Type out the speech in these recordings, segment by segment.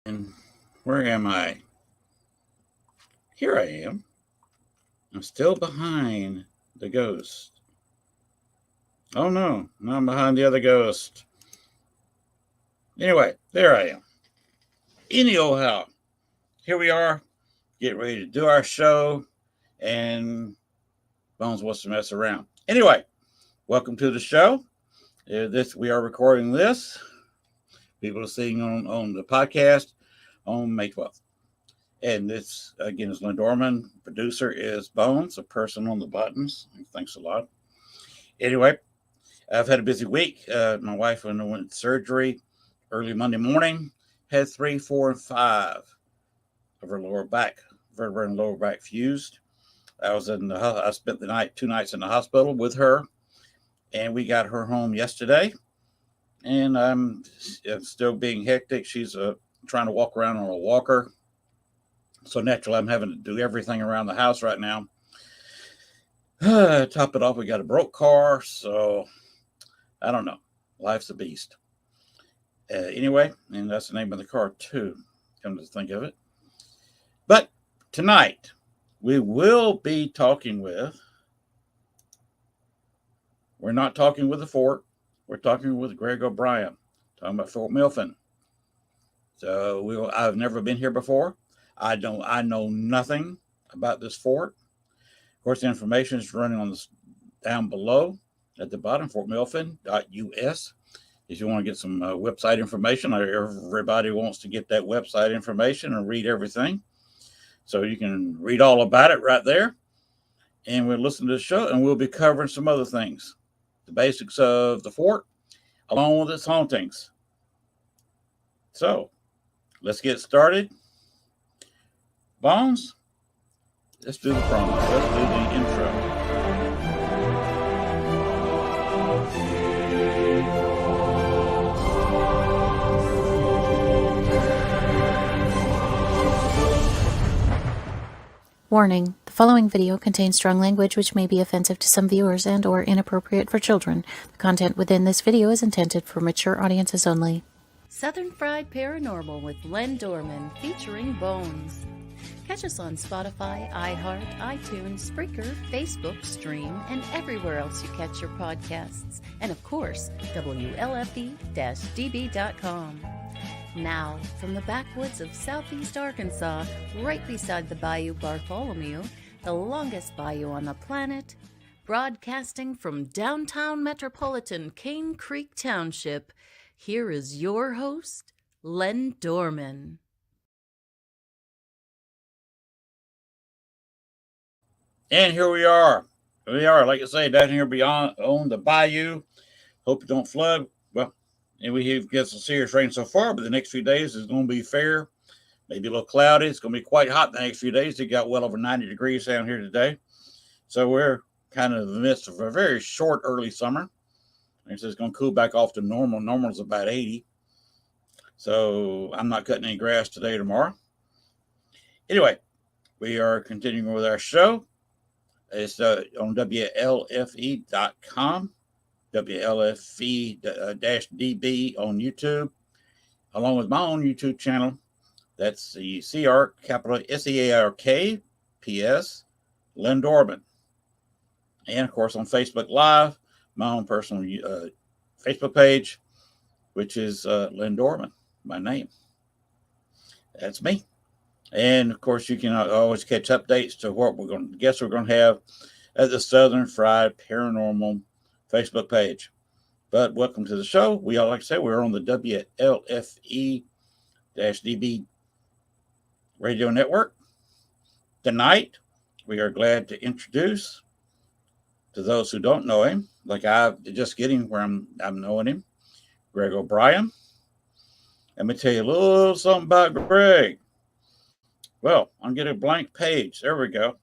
And where am I? Here I am. I'm still behind the ghost. Oh no, I'm behind the other ghost. Anyway, there I am. Anyhow, here we are, getting ready to do our show, and Bones wants to mess around. Anyway, welcome to the show. We are recording this. People are seeing on the podcast on May 12th. And this, again, is Lynn Dorman. Producer is Bones, a person on the buttons. Thanks a lot. Anyway, I've had a busy week. My wife underwent surgery early Monday morning. Had 3, 4, and 5 of her lower back, vertebra and lower back fused. I spent the night, 2 nights in the hospital with her, and we got her home yesterday. And I'm still being hectic. She's trying to walk around on a walker. So naturally, I'm having to do everything around the house right now. Top it off, we got a broke car. So I don't know. Life's a beast. Anyway, and that's the name of the car too, come to think of it. But tonight, we will be talking with, we're not talking with the fort, we're talking with Greg O'Brien, talking about Fort Milford. So I've never been here before. I know nothing about this fort. Of course, the information is running on this down below at the bottom, fortmilford.us. If you want to get some website information, everybody wants to get that website information and read everything. So you can read all about it right there. And we'll listen to the show, and we'll be covering some other things. The basics of the fort, along with its hauntings. So, let's get started. Bones, let's do the promo. Let's do the intro. Warning, the following video contains strong language which may be offensive to some viewers and or inappropriate for children. The content within this video is intended for mature audiences only. Southern Fried Paranormal with Len Dorman featuring Bones. Catch us on Spotify, iHeart, iTunes, Spreaker, Facebook, Stream, and everywhere else you catch your podcasts. And of course, WLFE-DB.com. Now, from the backwoods of southeast Arkansas, right beside the Bayou Bartholomew, the longest bayou on the planet, broadcasting from downtown metropolitan Cane Creek Township, here is your host, Len Dorman. And here we are. Like I say, down here beyond on the bayou. Hope it don't flood. Well, and we have got some serious rain so far, but the next few days is going to be fair. Maybe a little cloudy. It's going to be quite hot the next few days. It got well over 90 degrees down here today. So we're kind of in the midst of a very short early summer. It's just going to cool back off to normal. Normal is about 80. So I'm not cutting any grass today or tomorrow. Anyway, we are continuing with our show. It's on WLFE.com, WLFE-DB on YouTube, along with my own YouTube channel. That's the CR, capital SEARK, PS, Len Dorman. And, of course, on Facebook Live, my own personal Facebook page, which is Len Dorman, my name. That's me. And, of course, you can always catch updates to what we're going to have at the Southern Fried Paranormal Facebook page. But welcome to the show. We all like to say we're on the WLFE-DB radio network. Tonight, we are glad to introduce, to those who don't know him, like I'm just getting where I'm knowing him, Greg O'Brien. Let me tell you a little something about Greg. Well, I'm getting a blank page. There we go.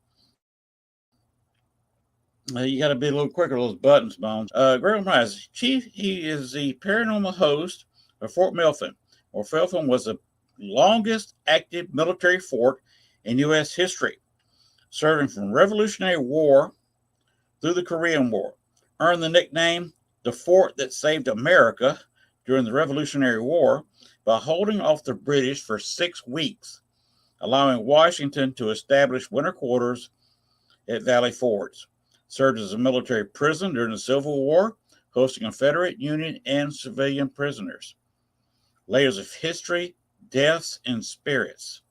You got to be a little quicker with those buttons, Bones. Greg O'Brien is chief. He is the paranormal host of Fort Milford. Fort Milford was the longest active military fort in U.S. history, serving from Revolutionary War through the Korean War. Earned the nickname the Fort That Saved America during the Revolutionary War by holding off the British for 6 weeks, allowing Washington to establish winter quarters at Valley Forge. Served as a military prison during the Civil War, hosting Confederate, Union, and civilian prisoners. Layers of history, deaths, and spirits.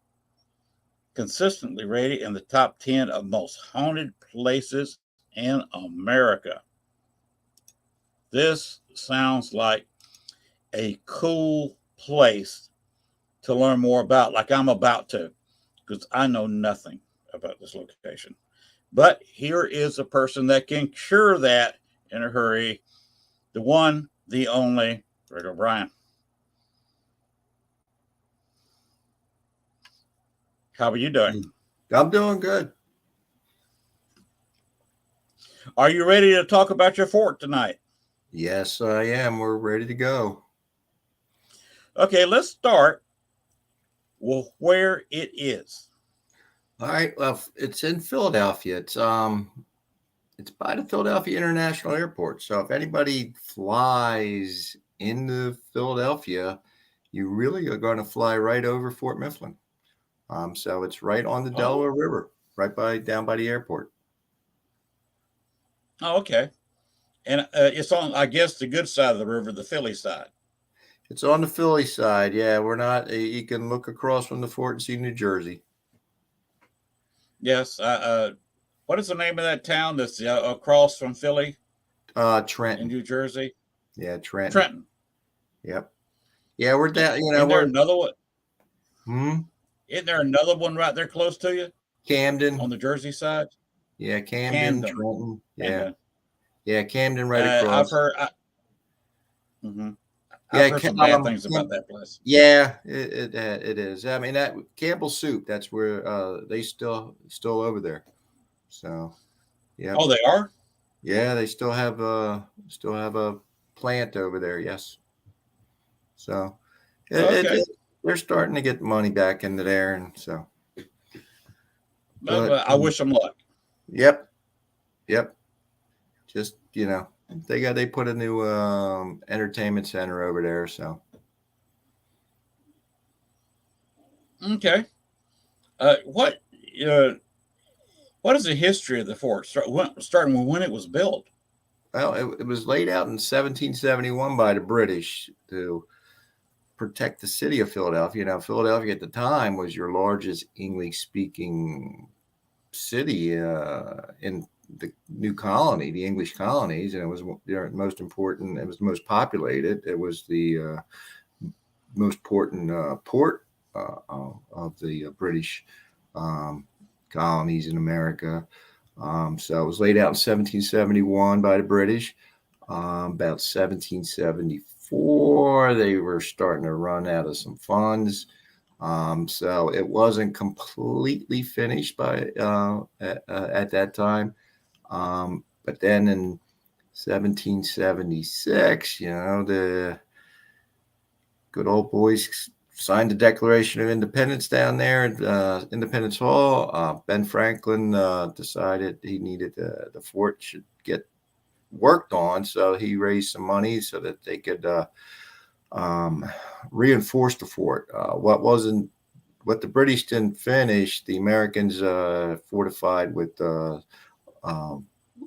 Consistently rated in the top 10 of most haunted places in America. This sounds like a cool place to learn more about, like I'm about to, because I know nothing about this location. But here is a person that can cure that in a hurry. The one, the only, Greg O'Brien. How are you doing? I'm doing good. Are you ready to talk about your fort tonight? Yes, I am. We're ready to go. Okay, let's start with where it is. All right. Well, it's in Philadelphia. It's by the Philadelphia International Airport. So if anybody flies into Philadelphia, you really are going to fly right over Fort Mifflin. So it's right on the Delaware River, down by the airport. Oh, okay. And it's on, I guess, the good side of the river, the Philly side. It's on the Philly side. Yeah, we're not. You can look across from the fort and see New Jersey. Yes. What is the name of that town that's across from Philly? Trenton, in New Jersey. Yeah, Trenton. Trenton. Yep. Yeah, we're down. Isn't there another one? Isn't there another one right there close to you? Camden on the Jersey side. Yeah, Camden. Trenton. Yeah, Camden right across. I've heard. I've heard some bad things about that place. Yeah, it is. I mean, that Campbell Soup. That's where they still over there. So, yeah. Oh, they are. Yeah, they still have a plant over there. Yes. So, they're starting to get money back into there, and so. But I wish them luck. Yep. Just they put a new entertainment center over there. So. Okay. What is the history of the fort? Starting with when it was built? Well, it was laid out in 1771 by the British to protect the city of Philadelphia. Philadelphia at the time was your largest English-speaking city in the new colony, the English colonies, and it was their most important. It was the most populated. It was the most important port of the British colonies in America. So it was laid out in 1771 by the British. About 1774, they were starting to run out of some funds. So it wasn't completely finished by at that time. But then in 1776, the good old boys signed the Declaration of Independence down there at Independence Hall. Ben Franklin decided he needed the fort should get worked on, so he raised some money so that they could reinforce the fort. What the British didn't finish, the Americans fortified with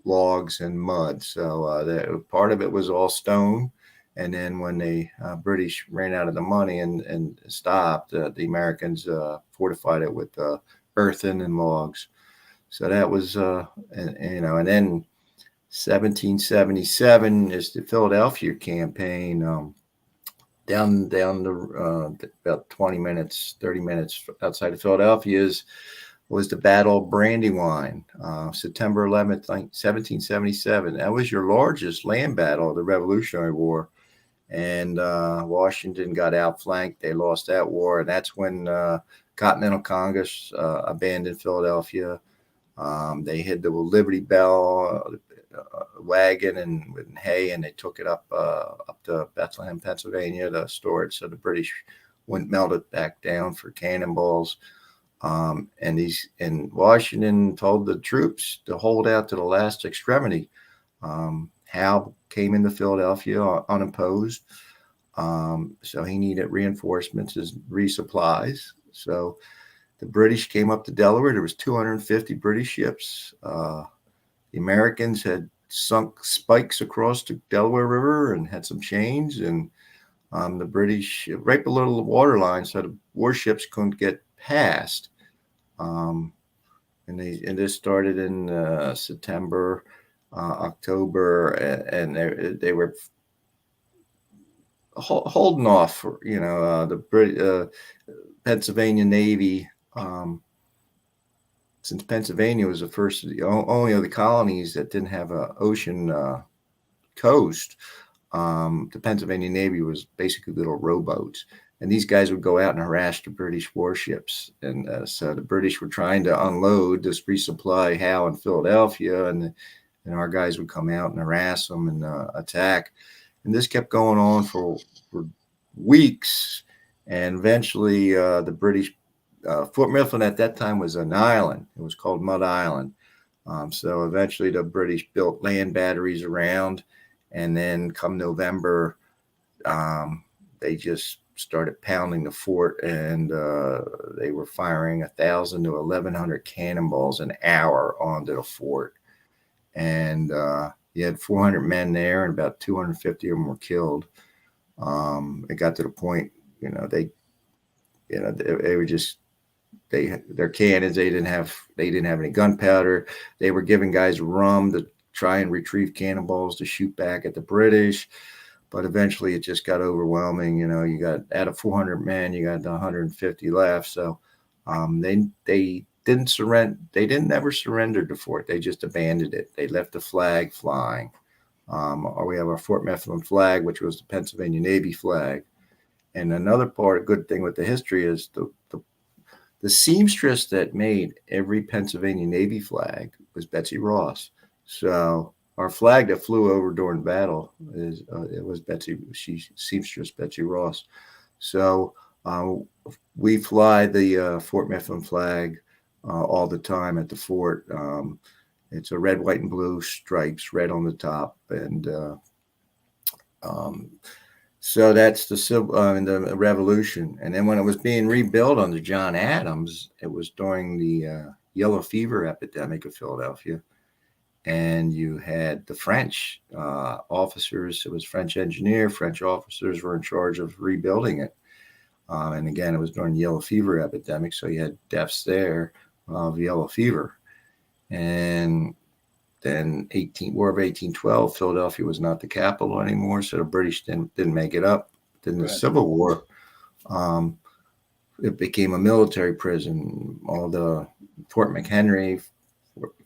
logs and mud. So part of it was all stone. And then when the British ran out of the money and stopped, the Americans fortified it with earthen and logs. So that was, and then 1777 is the Philadelphia campaign. Down the about 30 minutes outside of Philadelphia was the Battle of Brandywine, September 11th, 1777. That was your largest land battle of the Revolutionary War. And Washington got outflanked. They lost that war. And that's when Continental Congress abandoned Philadelphia. They hid the Liberty Bell wagon and with hay, and they took it up to Bethlehem, Pennsylvania to store it so the British wouldn't melt it back down for cannonballs. And Washington told the troops to hold out to the last extremity. Howe came into Philadelphia unopposed. So he needed reinforcements as resupplies. So the British came up to Delaware. There was 250 British ships. The Americans had sunk spikes across the Delaware River and had some chains, and the British right below the waterline, so the warships couldn't get past. And this started in September, October, and they were holding off. The Pennsylvania Navy. Since Pennsylvania was the first, only of the colonies that didn't have an ocean coast, the Pennsylvania Navy was basically little rowboats. And these guys would go out and harass the British warships. And so the British were trying to unload this resupply Howe in Philadelphia, and our guys would come out and harass them and attack. And this kept going on for weeks. And eventually the British, Fort Mifflin at that time was an island. It was called Mud Island. So eventually the British built land batteries around. And then come November, they just started pounding the fort, and they were firing 1,000 to 1,100 cannonballs an hour onto the fort. And you had 400 men there, and about 250 of them were killed. It got to the point, they were just their cannons. They didn't have any gunpowder. They were giving guys rum to try and retrieve cannonballs to shoot back at the British. But eventually it just got overwhelming. You got out of 400 men, you got 150 left. So they didn't surrender. They didn't ever surrender the fort. They just abandoned it. They left the flag flying. We have our Fort Mifflin flag, which was the Pennsylvania Navy flag. And another good thing with the history is the seamstress that made every Pennsylvania Navy flag was Betsy Ross. So our flag that flew over during battle it was seamstress Betsy Ross. So we fly the Fort Mifflin flag all the time at the fort. It's a red, white, and blue stripes, red on the top, and so that's the Revolution. And then when it was being rebuilt under John Adams, it was during the yellow fever epidemic of Philadelphia. And you had the French officers. It was French officers were in charge of rebuilding it. And again, it was during the yellow fever epidemic. So you had deaths there of yellow fever. And then War of 1812, Philadelphia was not the capital anymore. So the British didn't make it up. Then the Civil War, it became a military prison. All the Fort McHenry,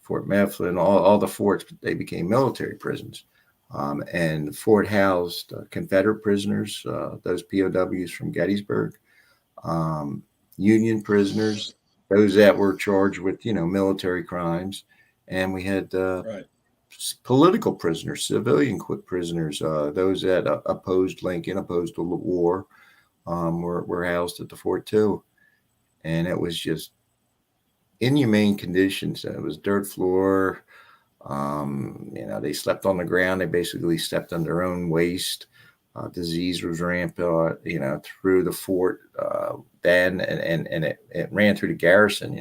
Fort Mifflin, all the forts, they became military prisons. And the fort housed Confederate prisoners, those POWs from Gettysburg, Union prisoners, those that were charged with, military crimes. And we had political prisoners, civilian prisoners, those that opposed Lincoln, opposed the war, were housed at the fort too. And it was just inhumane conditions. It was dirt floor. They slept on the ground. They basically slept on their own waste. Disease was rampant, through the fort. Then and it ran through the garrison.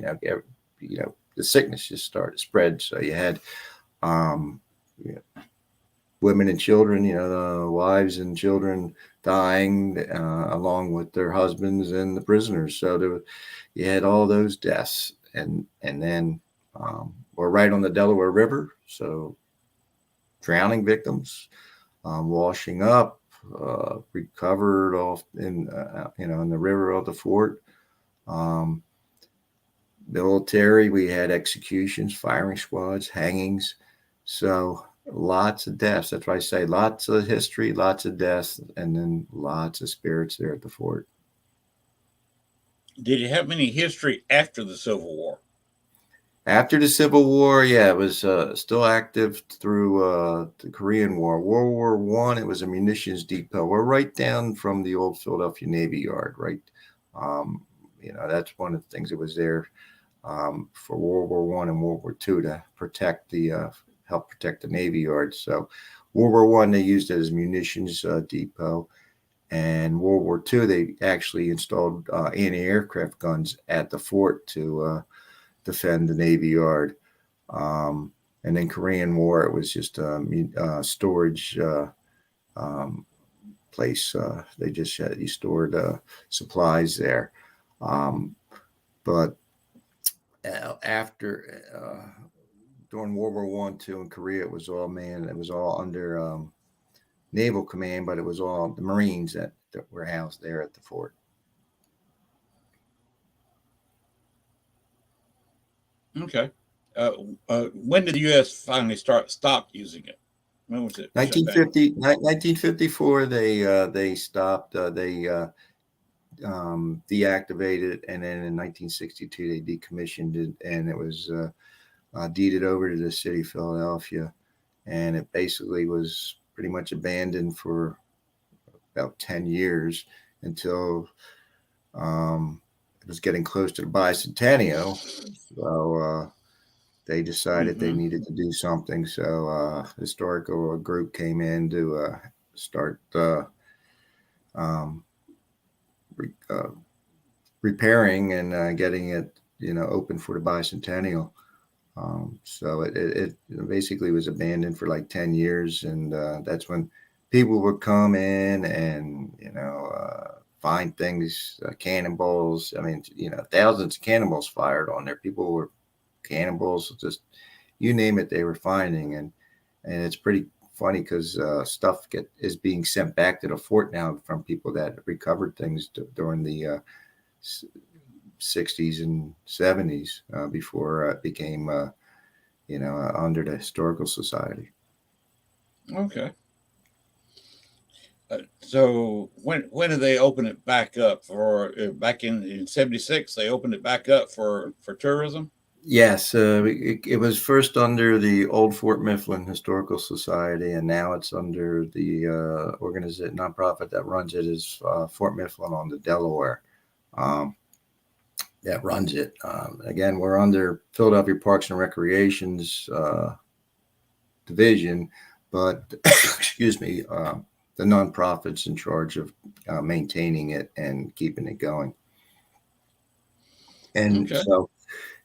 The sickness just started to spread. So you had women and children, wives and children dying along with their husbands and the prisoners. So you had all those deaths. And then we're right on the Delaware River, so drowning victims, washing up, recovered off in the river of the fort. Military, we had executions, firing squads, hangings, so lots of deaths. That's why I say lots of history, lots of deaths, and then lots of spirits there at the fort. Did you have any history after the Civil War? After the Civil War, yeah, it was still active through the Korean War. World War I, it was a munitions depot. We're right down from the old Philadelphia Navy Yard, right? That's one of the things that was there for World War I and World War II to protect help protect the Navy Yard. So World War I, they used it as munitions depot. And World War II, they actually installed anti-aircraft guns at the fort to defend the Navy Yard. And then Korean War, it was just a storage place. They just you stored supplies there. But after during World War One, II in Korea, it was all manned. It was all under Naval Command, but it was all the Marines that were housed there at the fort. Okay. When did the U.S. finally stop using it? When was it? 1954, they stopped. They deactivated it, and then in 1962 they decommissioned it, and it was deeded over to the city of Philadelphia, and it basically was pretty much abandoned for about 10 years until it was getting close to the bicentennial. So they decided they needed to do something. So historical group came in to start repairing and getting it, open for the bicentennial. So it basically was abandoned for like 10 years. And that's when people would come in and, find things, cannonballs. I mean, thousands of cannonballs fired on there. People were cannonballs, just you name it, they were finding. And it's pretty funny because stuff is being sent back to the fort now from people that recovered things during the 60s and 70s before it became, under the Historical Society. Okay. So when did they open it back up for? Back in 76, they opened it back up for tourism. Yes, it was first under the old Fort Mifflin Historical Society, and now it's under the nonprofit that runs it is Fort Mifflin on the Delaware. That runs it. Again, we're under Philadelphia Parks and Recreation's division, but excuse me, the nonprofit's in charge of maintaining it and keeping it going. And so,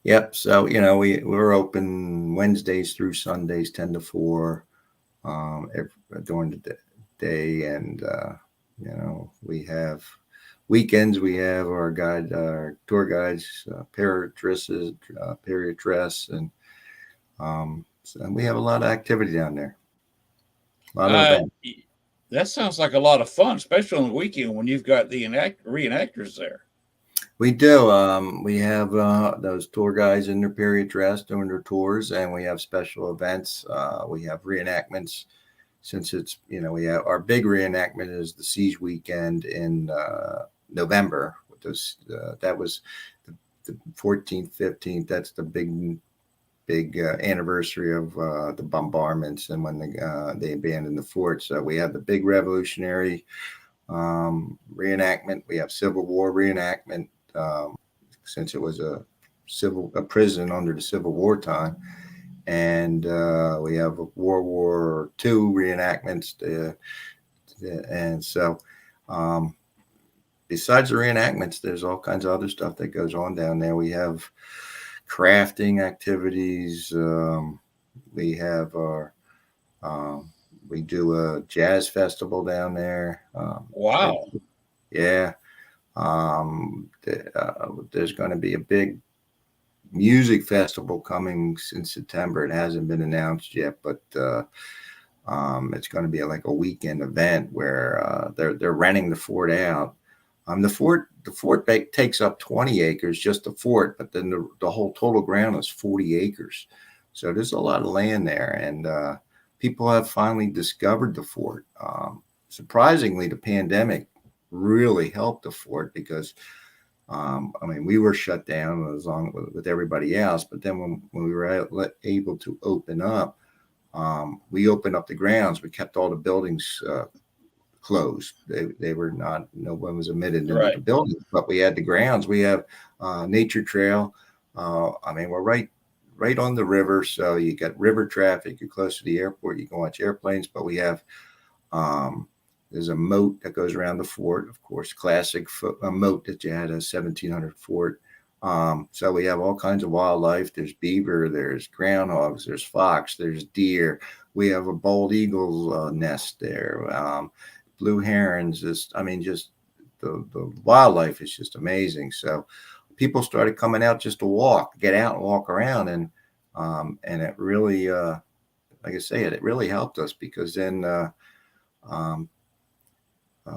yep. So, we're open Wednesdays through Sundays, 10 to 4 during the day. And, we have weekends. We have our tour guides, period dress, and so we have a lot of activity down there. A lot of events. That sounds like a lot of fun, especially on the weekend when you've got the reenactors there. We do. We have those tour guides in their period dress doing their tours, and we have special events. We have reenactments. Since it's, we have our big reenactment is the Siege weekend in November. That was the 14th, 15th. That's the big anniversary of the bombardments and when they abandoned the fort. So we have the big Revolutionary reenactment. We have Civil War reenactment since it was a prison under the Civil War time, and we have a World War II reenactments. And so besides the reenactments, there's all kinds of other stuff that goes on down there. We have crafting activities. We have our we do a jazz festival down there. Wow. Yeah. There's going to be a big music festival coming in September. It hasn't been announced yet, but it's going to be like a weekend event where they're renting the fort out. The fort takes up 20 acres, just the fort, but then the whole total ground is 40 acres. So there's a lot of land there, and people have finally discovered the fort. Surprisingly, the pandemic really helped the fort because, we were shut down as long with everybody else, but then when we were able to open up, we opened up the grounds. We kept all the buildings closed. They were not, no one was admitted into the building, but we had the grounds. We have nature trail. We're right on the river. So you got river traffic. You're close to the airport. You can watch airplanes, but we have There's a moat that goes around the fort, of course, classic moat that you had a 1700 fort. So we have all kinds of wildlife. There's beaver, there's groundhogs, there's fox, there's deer. We have a bald eagle nest there. Blue herons. Just the wildlife is just amazing. So people started coming out just to get out and walk around, and it really, like I say, it really helped us, because then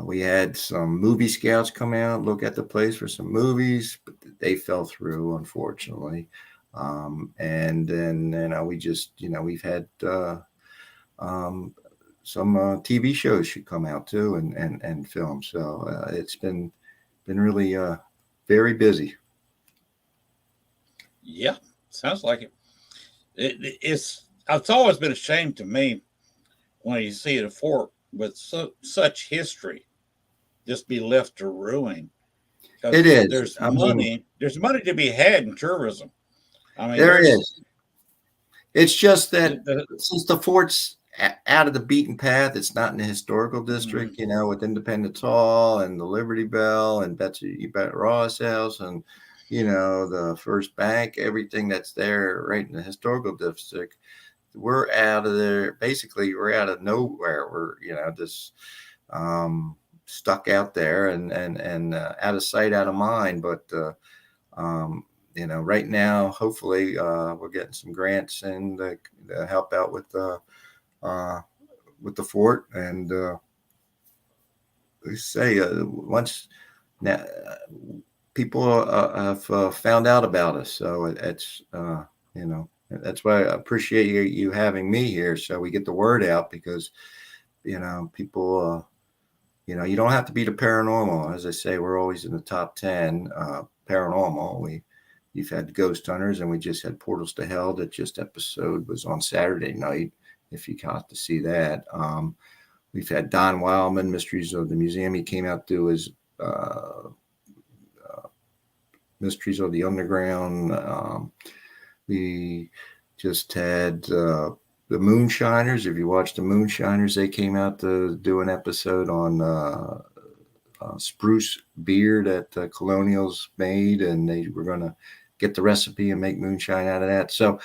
we had some movie scouts come out, look at the place for some movies, but they fell through, unfortunately. And then we just, we've had some TV shows should come out too, and film. So it's been really very busy. Yeah, sounds like it. It's always been a shame to me when you see a fort with such history just be left to ruin. It is. There's money to be had in tourism. I mean, there is. It's just that the, since the fort's out of the beaten path, it's not in the historical district, with Independence Hall and the Liberty Bell and Betsy Ross House and, the First Bank, everything that's there right in the historical district. We're out of there. Basically, we're out of nowhere. We're, just stuck out there and out of sight, out of mind. But, right now, hopefully, we're getting some grants and to help out with the fort. And they say once now people have found out about us, so it's that's why I appreciate you having me here, so we get the word out, because people you don't have to be the paranormal. As I say, we're always in the top 10 paranormal. You've had Ghost Hunters, and we just had Portals to Hell. That just episode was on Saturday night, if you got to see that. We've had Don Wildman, Mysteries of the Museum. He came out to do his Mysteries of the Underground. We just had the Moonshiners. If you watch the Moonshiners, they came out to do an episode on spruce beer that Colonials made, and they were going to get the recipe and make moonshine out of that. So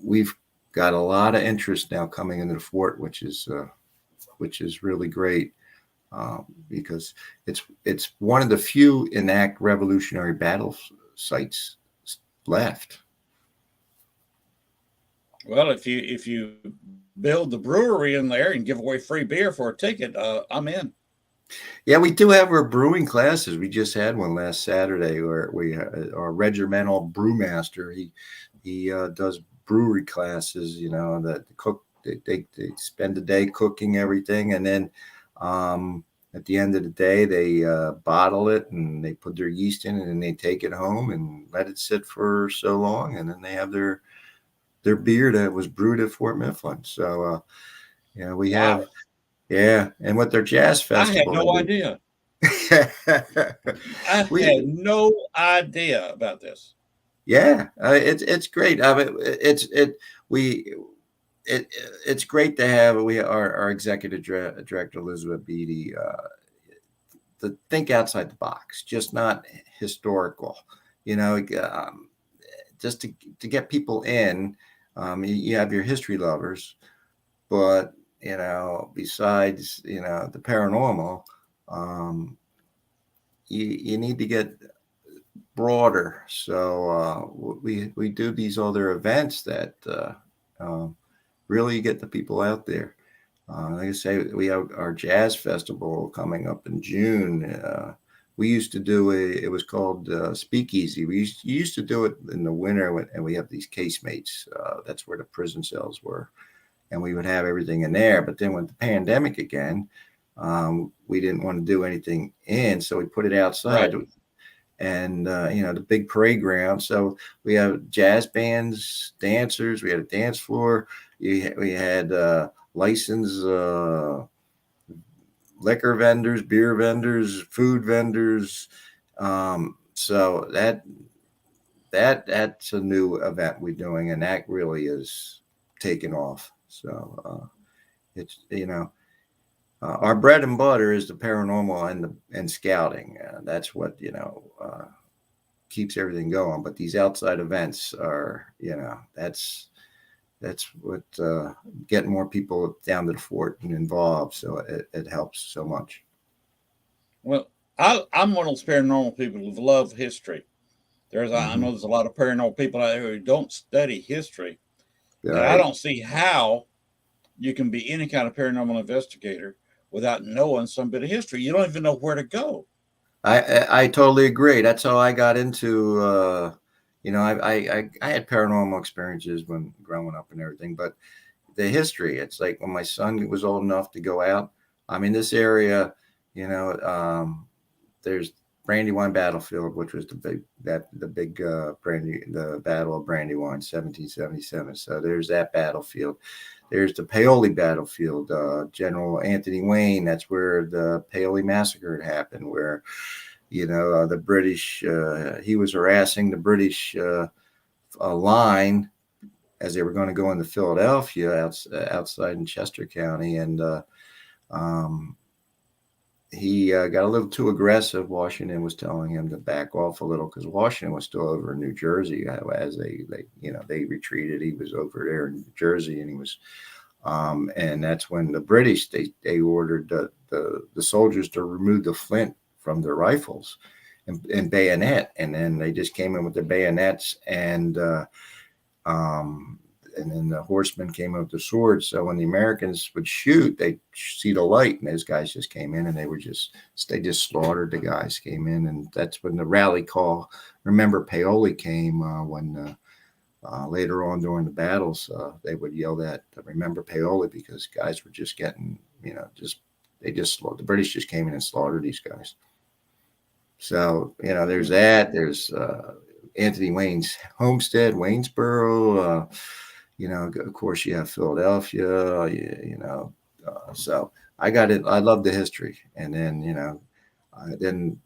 we've got a lot of interest now coming into the fort, which is really great, because it's one of the few enact revolutionary battle sites left. Well, if you build the brewery in there and give away free beer for a ticket, I'm in. Yeah, we do have our brewing classes. We just had one last Saturday where our regimental brewmaster, he does brewery classes, that cook. They spend the day cooking everything, and then at the end of the day, they bottle it and they put their yeast in it, and they take it home and let it sit for so long, and then they have their beer that was brewed at Fort Mifflin. So we have. Yeah, and with their jazz festival, I had no idea. I had no idea about this. Yeah, it's great. I mean, it's great to have our executive director Elizabeth Beatty to think outside the box, just not historical. Just to get people in. You have your history lovers, but besides the paranormal, you need to get broader. So we do these other events that really get the people out there. Like I say, we have our jazz festival coming up in June. We used to do it was called Speakeasy. We used to do it in the winter, and we have these casemates. That's where the prison cells were. And we would have everything in there. But then with the pandemic again, we didn't want to do anything in, so we put it outside. Right. And, the big parade ground. So we have jazz bands, dancers. We had a dance floor. We had licensed liquor vendors, beer vendors, food vendors. So that's a new event we're doing, and that really is taking off. So it's Our bread and butter is the paranormal and scouting. That's what keeps everything going. But these outside events are, that's what getting more people down to the fort and involved. So it helps so much. Well, I'm one of those paranormal people who love history. I know there's a lot of paranormal people out there who don't study history, and I Right. don't see how you can be any kind of paranormal investigator without knowing some bit of history. You don't even know where to go. I totally agree. That's how I got into. I had paranormal experiences when growing up and everything, but the history. It's like when my son was old enough to go out. I mean, this area, there's Brandywine Battlefield, which was the big the Battle of Brandywine, 1777. So there's that battlefield. There's the Paoli Battlefield, General Anthony Wayne. That's where the Paoli massacre had happened, where the British. He was harassing the British line as they were going to go into Philadelphia outside in Chester County, and he got a little too aggressive. Washington was telling him to back off a little because Washington was still over in New Jersey as they retreated. He was over there in New Jersey, and he was, and that's when the British they ordered the soldiers to remove the flint from their rifles and bayonet, and then they just came in with their bayonets and then the horsemen came up with the swords. So when the Americans would shoot, they'd see the light, and those guys just came in, and they just slaughtered the guys. Came in, and that's when the rally call, "Remember Paoli," came when later on during the battles they would yell that "Remember Paoli" because guys were just getting the British just came in and slaughtered these guys. So there's that. There's Anthony Wayne's homestead, Waynesboro. Of course, you have Philadelphia. So I got it. I love the history, and then then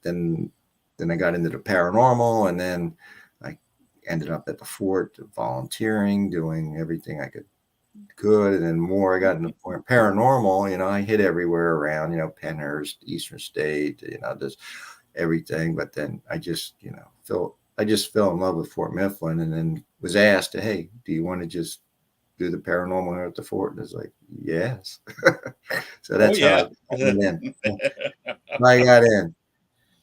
I got into the paranormal, and then I ended up at the fort volunteering, doing everything I could, and then more. I got into paranormal. I hit everywhere around. Pennhurst, Eastern State. Just everything. But then I just fell in love with Fort Mifflin, and then was asked, "Hey, do you want to just do the paranormal here at the fort?" And it's like, yes. So that's how I got in. I got in.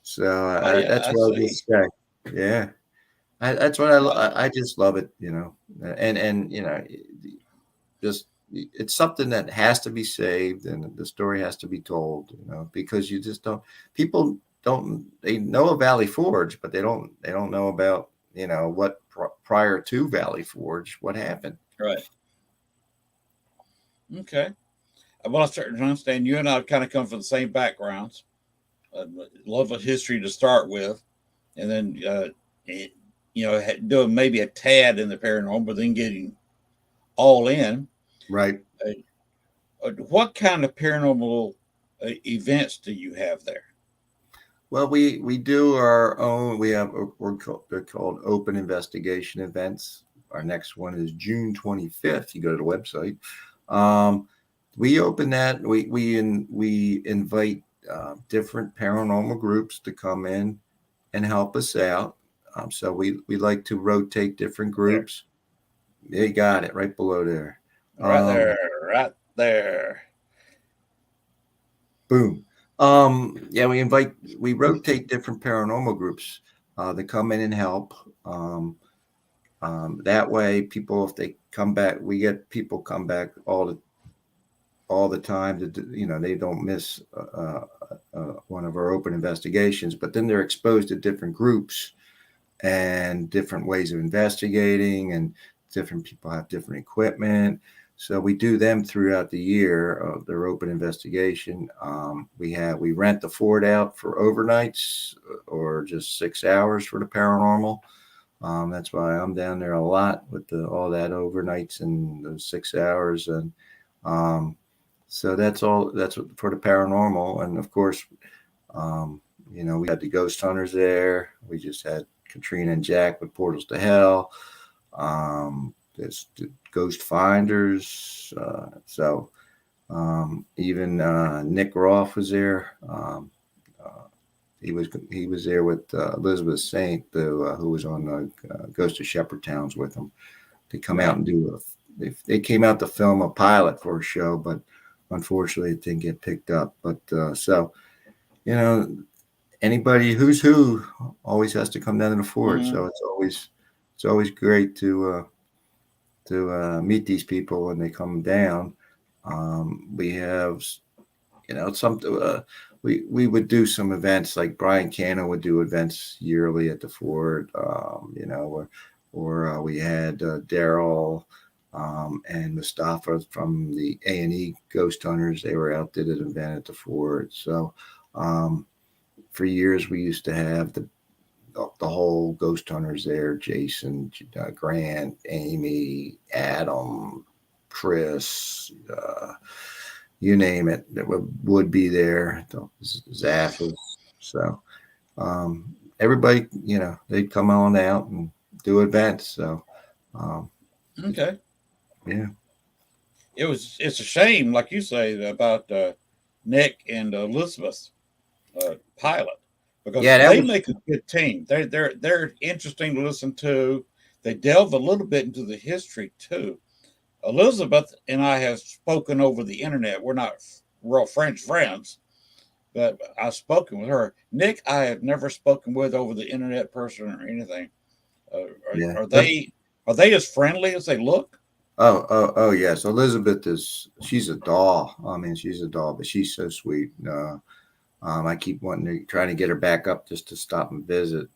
So that's what I just say. Yeah, that's what I just love it. And just it's something that has to be saved, and the story has to be told. Because you just don't. People don't. They know of Valley Forge, but they don't know about what prior to Valley Forge, what happened. Right. Okay. Well, I certainly understand you and I kind of come from the same backgrounds. Love of history to start with, and then doing maybe a tad in the paranormal, but then getting all in. Right. What kind of paranormal events do you have there? Well, we do our own. They're called open investigation events. Our next one is June 25th. You go to the website. We open that. We invite different paranormal groups to come in and help us out. So we like to rotate different groups. There. You got it right below there. Right there. Boom. We rotate different paranormal groups that come in and help. That way, people, if they come back, we get people come back all the time. They don't miss one of our open investigations. But then they're exposed to different groups and different ways of investigating, and different people have different equipment. So we do them throughout the year of their open investigation. We rent the fort out for overnights or just 6 hours for the paranormal. That's why I'm down there a lot with all that overnights and those 6 hours. And so that's all. That's for the paranormal. And of course, we had the ghost hunters there. We just had Katrina and Jack with Portals to Hell. There's the ghost finders. So Even Nick Roth was there. He was there with Elizabeth Saint, who was on Ghost of Shepherd Towns with him. They come out and do they came out to film a pilot for a show, but unfortunately it didn't get picked up. But so anybody who's who always has to come down to the fort. Mm-hmm. So it's always great to meet these people when they come down. We have some we would do some events like Brian Cano would do events yearly at the fort, or we had Daryl and Mustafa from the A&E Ghost Hunters. They were out did an event at the fort. So for years we used to have the whole Ghost Hunters there: Jason, Grant, Amy, Adam, Chris, you name it, that would be there. Zappos. So everybody, they'd come on out and do events. So Okay. Yeah. It's a shame, like you say, about Nick and Elizabeth pilot, because they make a good team. They're interesting to listen to. They delve a little bit into the history too. Elizabeth and I have spoken over the internet. We're not real friends, but I've spoken with her. Nick, I have never spoken with over the internet person or anything. Are they as friendly as they look? Oh yes. Elizabeth she's a doll. I mean, she's a doll, but she's so sweet. I keep trying to get her back up just to stop and visit.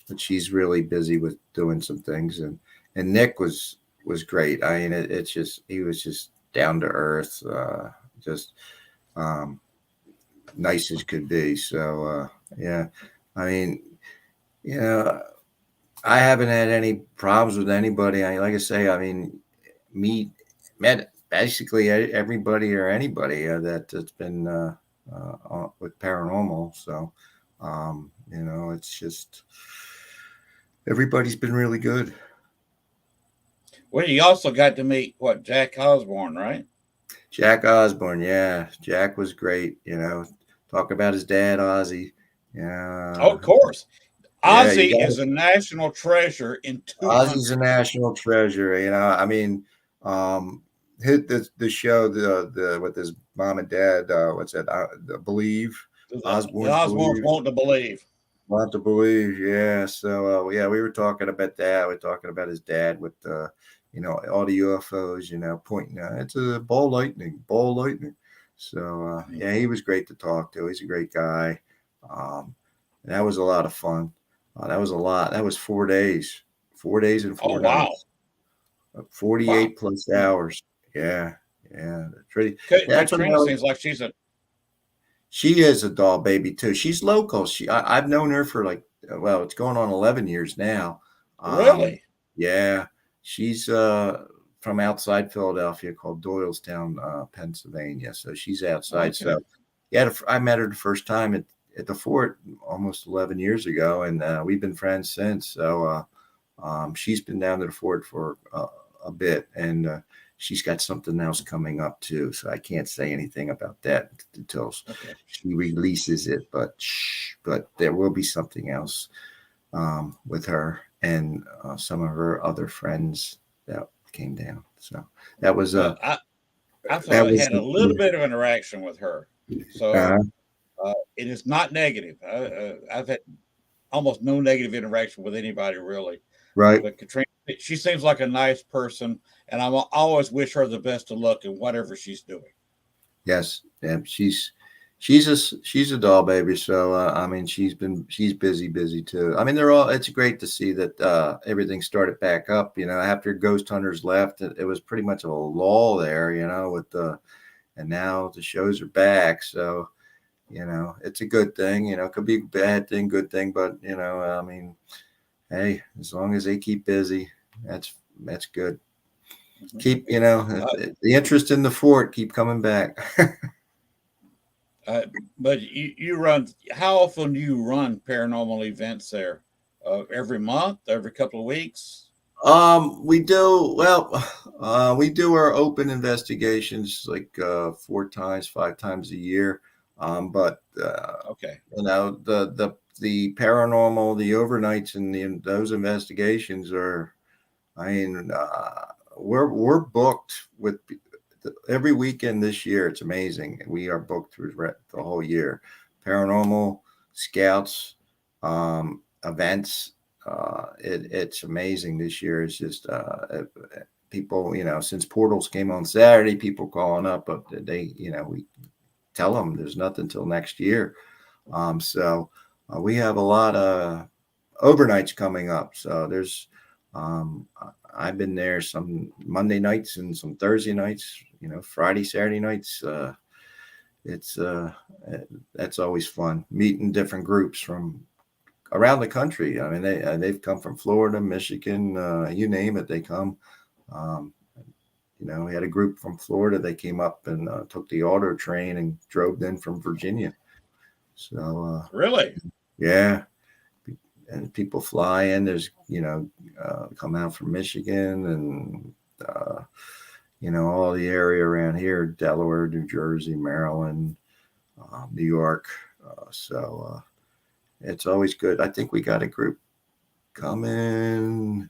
But she's really busy with doing some things, and Nick was great. I mean, he was just down to earth, just nice as could be. So yeah, I mean, I haven't had any problems with anybody. Like I say, I mean, met basically everybody or anybody that's been with paranormal. So it's just everybody's been really good. Well, you also got to meet Jack Osborne, right? Jack Osborne, yeah. Jack was great, talk about his dad, Ozzy. Yeah. Oh, of course. Ozzy is a national treasure in two countries. Ozzy's a national treasure, I mean, hit the show with his mom and dad, what's that? Believe. Osborne's Want to Believe. Want to Believe, yeah. So we were talking about that. We're talking about his dad with all the UFOs, pointing out it's a ball lightning. So he was great to talk to. He's a great guy. That was a lot of fun. That was a lot. That was 4 days. 4 days and 4 nights. 48 plus hours. Yeah. Katrina seems like she is a doll baby too. She's local. I've known her for it's going on 11 years now. Really? Yeah. She's from outside Philadelphia, called Doylestown, Pennsylvania. So she's outside. Okay. So I met her the first time at the fort almost 11 years ago, and we've been friends since. So she's been down to the fort for a bit, and she's got something else coming up too. So I can't say anything about that until she releases it. But there will be something else with her and some of her other friends that came down. So that was I thought I had a little bit of interaction with her. So it is not negative. I've had almost no negative interaction with anybody, really. Right. But Katrina, she seems like a nice person, and I always wish her the best of luck in whatever she's doing. Yes, yeah, she's a doll baby. So I mean, she's busy too. I mean, it's great to see that everything started back up. After Ghost Hunters left, it was pretty much a lull there. And now the shows are back. So it's a good thing. It could be a bad thing, good thing, but I mean, hey, as long as they keep busy, that's good. Keep the interest in the fort keep coming back. But you run. How often do you run paranormal events there? Every month? Every couple of weeks? We do we do our open investigations like 4 times, 5 times a year. But Okay. the paranormal, the overnights, and those investigations are. I mean, we're booked with every weekend this year. It's amazing. We are booked through the whole year. Paranormal, scouts, events. It's amazing this year. It's just people, since portals came on Saturday, people calling up, but we tell them there's nothing till next year. So we have a lot of overnights coming up. So there's, I've been there some Monday nights and some Thursday nights, Friday, Saturday nights. It's That's always fun meeting different groups from around the country. I mean, they've come from Florida, Michigan, you name it, they come. Um, we had a group from Florida. They came up and took the auto train and drove in from Virginia. So Really? yeah, and people fly in. There's come out from Michigan and all the area around here: Delaware, New Jersey, Maryland, New York. So it's always good. I think we got a group coming.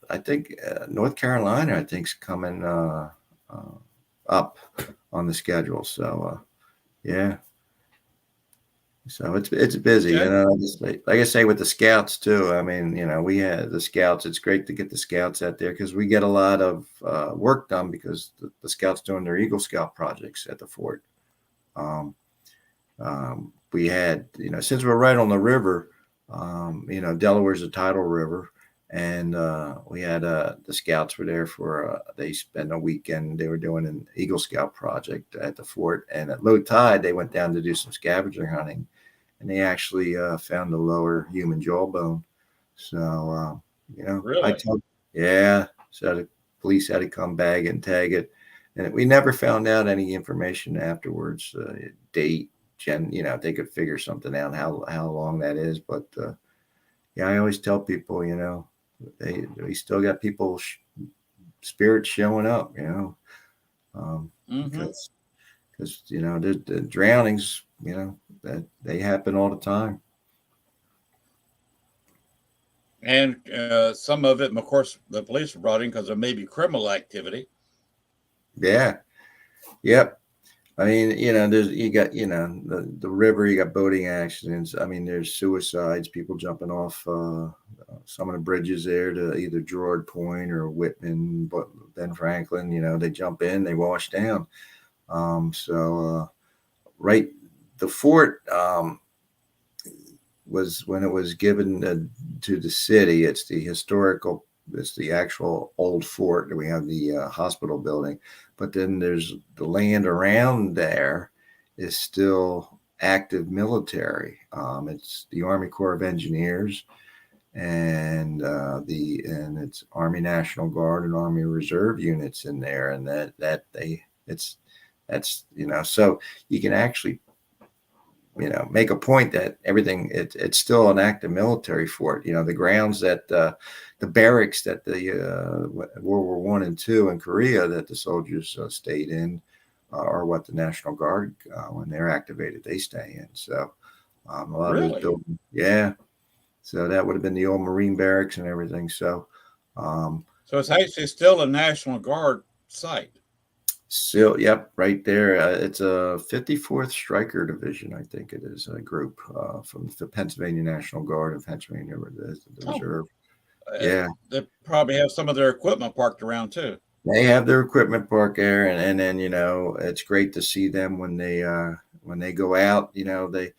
I think North Carolina, I think, is coming up on the schedule. So yeah. So it's busy, Okay. like I say, with the scouts too. I mean, we had the scouts. It's great to get the scouts out there because we get a lot of work done because the scouts doing their Eagle Scout projects at the fort. We had, since we're right on the river, Delaware's a tidal river, and we had the scouts were there for they spent a weekend. They were doing an Eagle Scout project at the fort, and at low tide they went down to do some scavenger hunting, and they actually found the lower human jawbone. So I Really? told, yeah, so the police had to come bag and tag it, and we never found out any information afterwards, date, they could figure something out how long that is. But yeah, I always tell people, we still got people spirits showing up, Mm-hmm. because the drownings, that they happen all the time. And some of it, of course, the police were brought in because there may be criminal activity. Yeah. Yep. I mean, there's you got the river, you got boating accidents. I mean, there's suicides, people jumping off some of the bridges there to either Gerard Point or Whitman, but Ben Franklin. They jump in, they wash down. So right, the fort was when it was given to the city. It's the actual old fort. We have the hospital building, but then there's the land around there is still active military. It's the Army Corps of Engineers and it's Army National Guard and Army Reserve units in there, and so you can actually make a point that everything it's still an active military fort. The grounds that the barracks that the World War I and II in Korea that the soldiers stayed in are what the National Guard when they're activated they stay in. So a lot of those Really? buildings, yeah. So that would have been the old Marine barracks and everything. So So it's actually still a National Guard site. still, yep, right there. It's a 54th Stryker Division, I think it is, a group from the Pennsylvania National Guard of Pennsylvania, the Oh, Reserve. Yeah, they probably have some of their equipment parked around too. they have their equipment park there, and then it's great to see them when they go out. They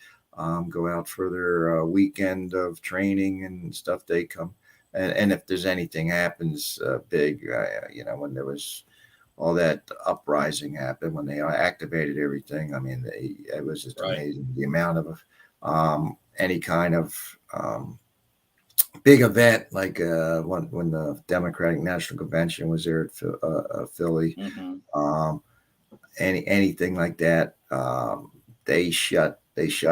go out for their weekend of training and stuff. They come, and if there's anything happens big, when there was all that uprising happened when they activated everything. I mean, it was just Right. amazing the amount of any kind of big event like when the Democratic National Convention was there at Philly. Mm-hmm. Anything like that, they shut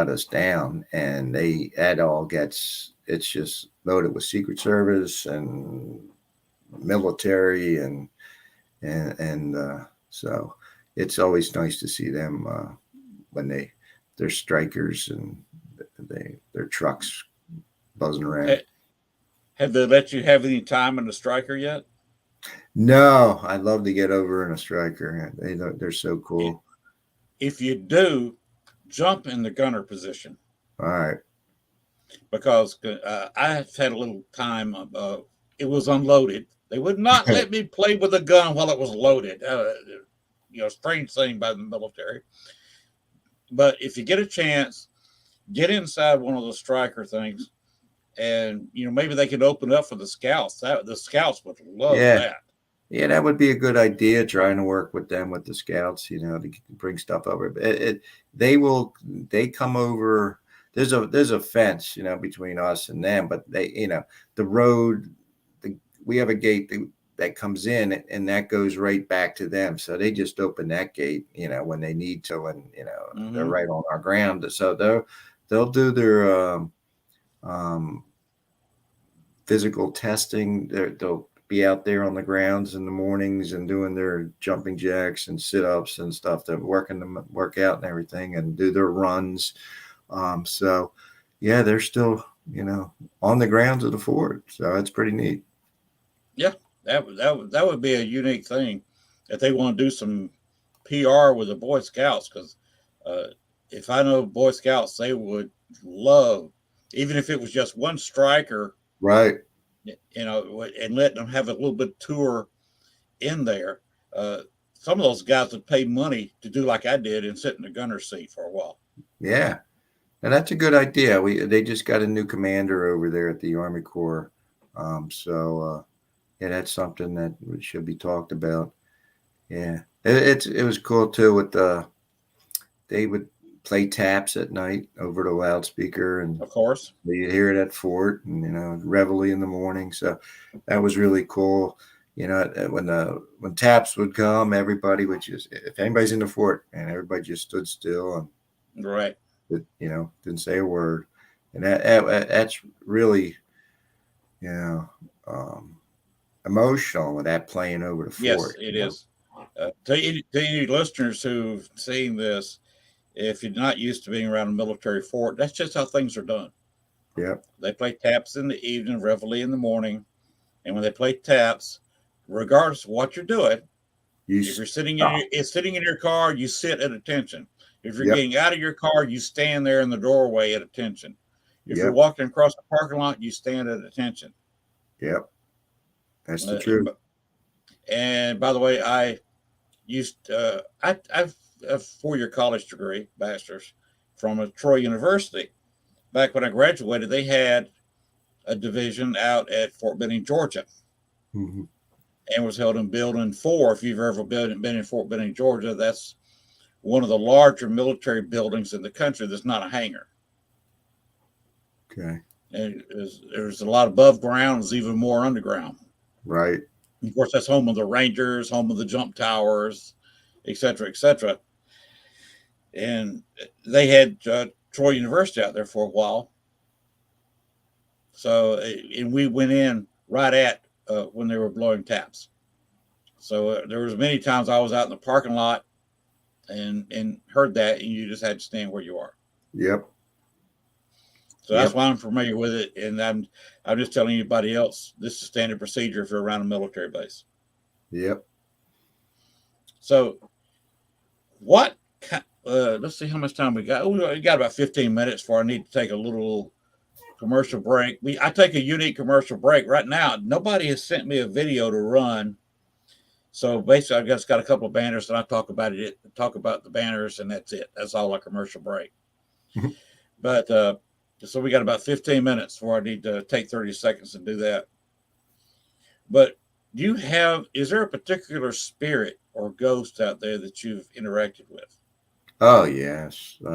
us down, and that all gets. It's just loaded with Secret Service and military, and so it's always nice to see them when they're strikers and their trucks buzzing around. Have they let you have any time in the striker yet? No, I'd love to get over in a striker. They're so cool. If you do, jump in the gunner position. All right. Because I've had a little time. It was unloaded. They would not let me play with a gun while it was loaded. Strange thing by the military. But if you get a chance, get inside one of those striker things, and maybe they could open up for the scouts. The scouts would love that. Yeah, that would be a good idea. Trying to work with them with the scouts, to bring stuff over. They come over. There's a fence, between us and them, but the road. We have a gate that comes in, and that goes right back to them. So they just open that gate, when they need to, and they're right on our ground. So they'll do their physical testing. They'll be out there on the grounds in the mornings and doing their jumping jacks and sit-ups and stuff. They're working them work out and everything, and do their runs. So yeah, they're still on the grounds of the fort. So it's pretty neat. Yeah, that would be a unique thing if they want to do some PR with the Boy Scouts, because if I know Boy Scouts, they would love, even if it was just one striker, right? And let them have a little bit of tour in there. Some of those guys would pay money to do like I did and sit in the gunner's seat for a while. Yeah, and that's a good idea. They just got a new commander over there at the Army Corps, so. Yeah, that's something that should be talked about. Yeah, it was cool too. They would play taps at night over the loudspeaker, and of course you hear it at fort, and reveille in the morning. So that was really cool. When taps would come, everybody would if anybody's in the fort, and everybody just stood still and right, didn't say a word, and that's really emotional with that playing over the fort. Yes, it is. To any listeners who've seen this, if you're not used to being around a military fort, that's just how things are done. Yep. They play taps in the evening, reveille in the morning, and when they play taps, regardless of what you're doing, if you're sitting in your car, you sit at attention. If you're getting out of your car, you stand there in the doorway at attention. If you're walking across the parking lot, you stand at attention. Yep. That's the truth. And by the way, I have a 4-year college degree, bachelor's, from Troy University. Back when I graduated, they had a division out at Fort Benning, Georgia, and was held in Building 4. If you've ever been in Fort Benning, Georgia, that's one of the larger military buildings in the country. That's not a hangar. Okay. And there's a lot above ground. There's even more underground. Right. Of course, that's home of the Rangers, home of the jump towers, et cetera, et cetera. And they had Troy University out there for a while. So, and we went in right at when they were blowing taps. So there was many times I was out in the parking lot and heard that, and you just had to stand where you are. Yep. So that's why I'm familiar with it, and I'm just telling anybody else this is standard procedure if you're around a military base. Yep. So, what? Let's see how much time we got. We got about 15 minutes before I need to take a little commercial break. I take a unique commercial break right now. Nobody has sent me a video to run, so basically I've just got a couple of banners, and I talk about the banners, and that's it. That's all a commercial break. But so we got about 15 minutes before I need to take 30 seconds and do that. But is there a particular spirit or ghost out there that you've interacted with? Oh, yes. He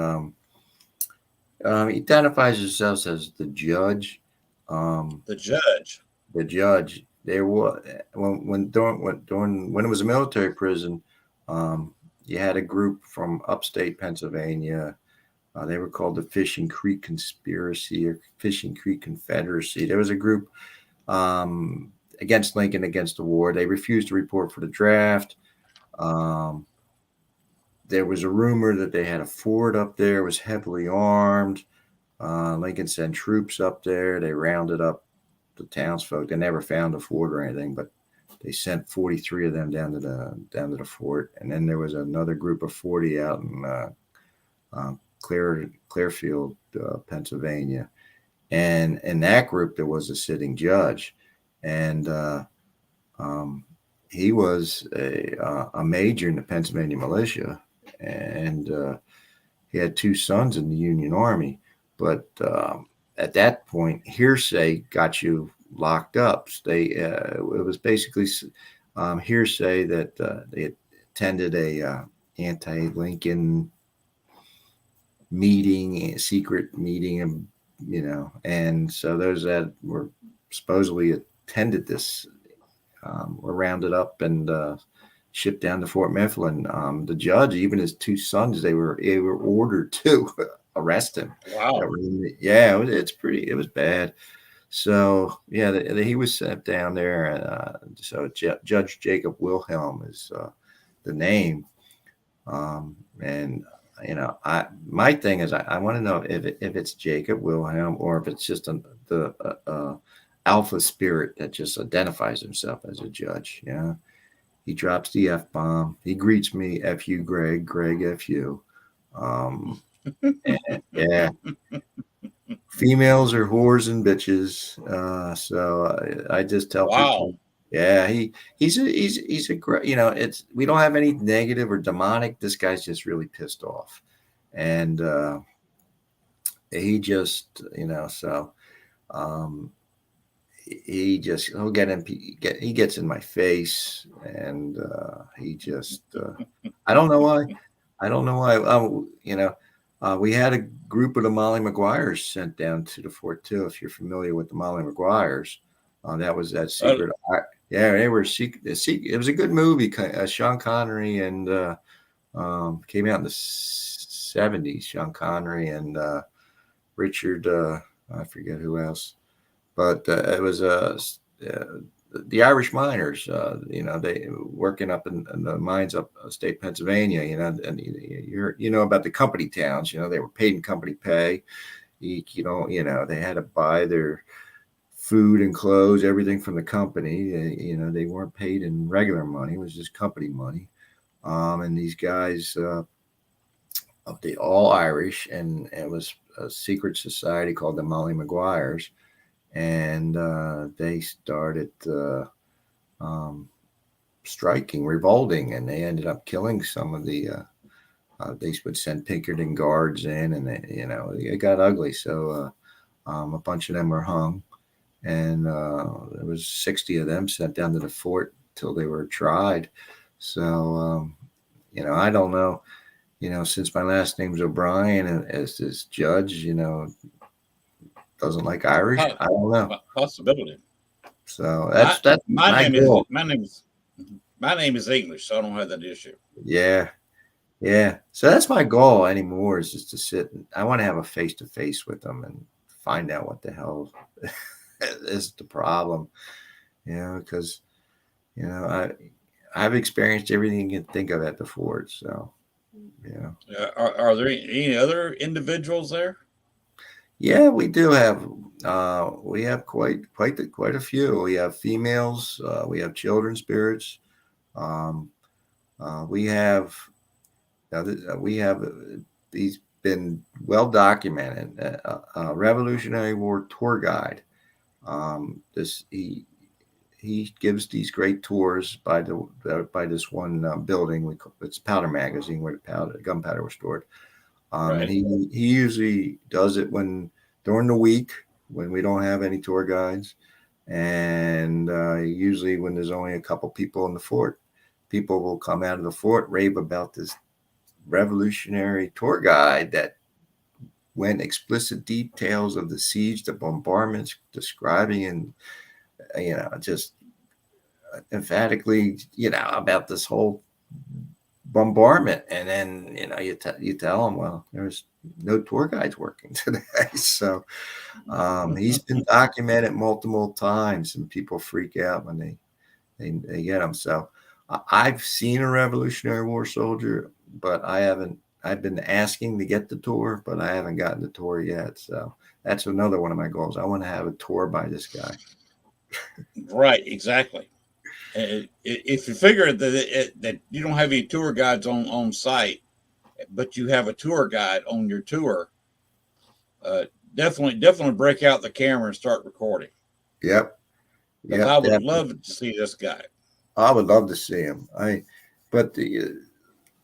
identifies himself as the judge. The judge. The judge. There was when it was a military prison. You had a group from upstate Pennsylvania. They were called the Fishing Creek Conspiracy or Fishing Creek Confederacy. There was a group against Lincoln, against the war. They refused to report for the draft. There was a rumor that they had a fort up there. It was heavily armed. Lincoln sent troops up there. They rounded up the townsfolk. They never found the fort or anything, but they sent 43 of them down to the fort. And then there was another group of 40 out in Clearfield, Pennsylvania. And in that group, there was a sitting judge, and he was a major in the Pennsylvania militia, and he had 2 sons in the Union Army. But at that point, hearsay got you locked up. It was basically hearsay that they attended a anti-Lincoln meeting, a secret meeting, and so those that were supposedly attended this were rounded up and shipped down to Fort Mifflin. The judge, even his 2 sons, they were ordered to arrest him. Wow. Yeah, it was bad. So yeah, he was sent down there. So Judge Jacob Wilhelm is the name. And my thing is, I want to know if it's Jacob Wilhelm or if it's just the alpha spirit that just identifies himself as a judge. Yeah, he drops the F-bomb. He greets me, F you, Greg, F you. And, yeah. Females are whores and bitches. So I just tell people, yeah, he's a great, we don't have any negative or demonic. This guy's just really pissed off. And he just, so he gets in my face, and he just I don't know why. We had a group of the Molly Maguires sent down to the fort too. If you're familiar with the Molly Maguires, that was that secret. Yeah, they were secret. It was a good movie. Sean Connery and came out in the 70s. Sean Connery and Richard. I forget who else, but it was the Irish miners. They working up in the mines up state Pennsylvania. And about the company towns. They were paid in company pay. They had to buy their food and clothes, everything from the company. They weren't paid in regular money. It was just company money. And these guys, they all Irish, and it was a secret society called the Molly Maguires. And they started striking, revolting, and they ended up killing some of the. They would send Pinkerton guards in, and it got ugly. So a bunch of them were hung, and there was 60 of them sent down to the fort till they were tried. So I don't know. Since my last name's O'Brien, as this judge, doesn't like Irish. I don't know. Possibility. So that's my name is English, so I don't have that issue. Yeah. So that's my goal anymore, is just to sit. I want to have a face-to-face with them and find out what the hell is the problem. Because I've experienced everything you can think of at the fort. So Are there any other individuals there? Yeah, we do have. We have quite a few. We have females. We have children spirits. We have these been well documented. A Revolutionary War tour guide. He gives these great tours by this one building. It's Powder Magazine, where the gunpowder was stored. Right. And he usually does it during the week when we don't have any tour guides, and usually when there's only a couple people in the fort. People will come out of the fort, rave about this revolutionary tour guide that went explicit details of the siege, the bombardments, describing and just emphatically about this whole bombardment. And then, you tell them, well, there's no tour guides working today. So he's been documented multiple times, and people freak out when they get them. So I've seen a Revolutionary War soldier, but I haven't. I've been asking to get the tour, but I haven't gotten the tour yet. So that's another one of my goals. I want to have a tour by this guy. Right, exactly. If you figure that you don't have any tour guides on site, but you have a tour guide on your tour, definitely break out the camera and start recording. Yep. Because I would love to see this guy. I would love to see him.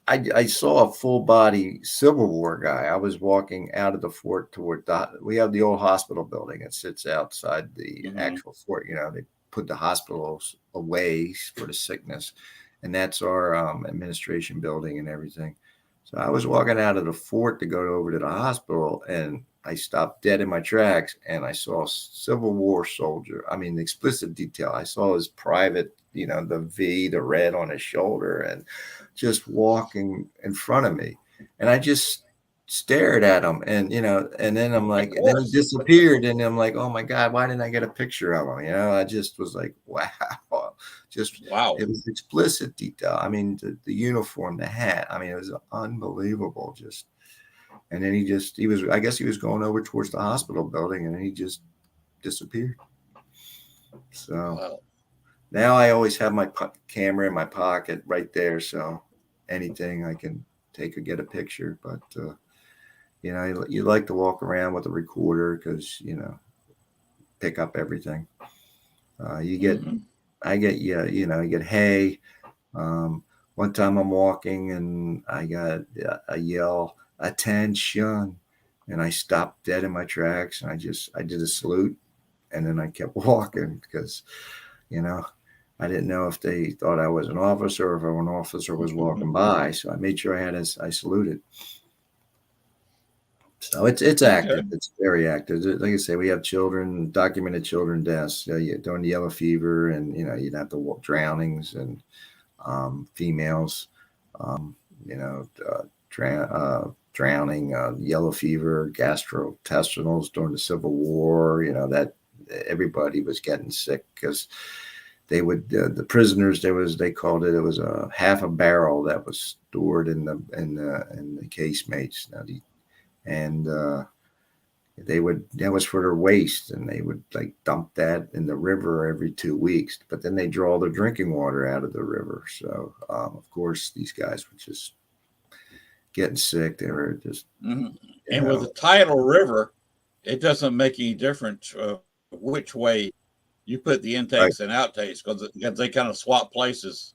I saw a full body Civil War guy. I was walking out of the fort toward we have the old hospital building. It sits outside the actual fort. They put the hospitals away for the sickness, and that's our administration building and everything. So I was walking out of the fort to go over to the hospital, and I stopped dead in my tracks, and I saw a Civil War soldier. I mean, explicit detail. I saw his private, the V, the red on his shoulder, and just walking in front of me. And I just stared at him, and then I'm like, and then he disappeared, and I'm like, oh my God, why didn't I get a picture of him? I just was like, wow. Wow. It was explicit detail. I mean, the uniform, the hat. I mean, it was unbelievable. And then I guess he was going over towards the hospital building, and then he just disappeared. So wow. Now I always have my camera in my pocket right there. So anything I can take or get a picture. But, you like to walk around with a recorder because, pick up everything. You get hay. One time I'm walking and I got a yell, attention, and I stopped dead in my tracks, and I did a salute, and then I kept walking because, I didn't know if they thought I was an officer or if an officer was walking by. So I made sure I saluted. So it's active. Okay. It's very active. Like I say, we have documented children deaths during the yellow fever, and you'd have to walk drownings and females, drowning, yellow fever, gastrointestinals during the Civil War. That everybody was getting sick because they would the prisoners. They called it was a half a barrel that was stored in the casemates. That was for their waste, and they would dump that in the river every 2 weeks, but then they draw their drinking water out of the river. So, of course, these guys were just getting sick. They were just, and with the tidal river, it doesn't make any difference which way you put the intakes and outtakes because they kind of swap places.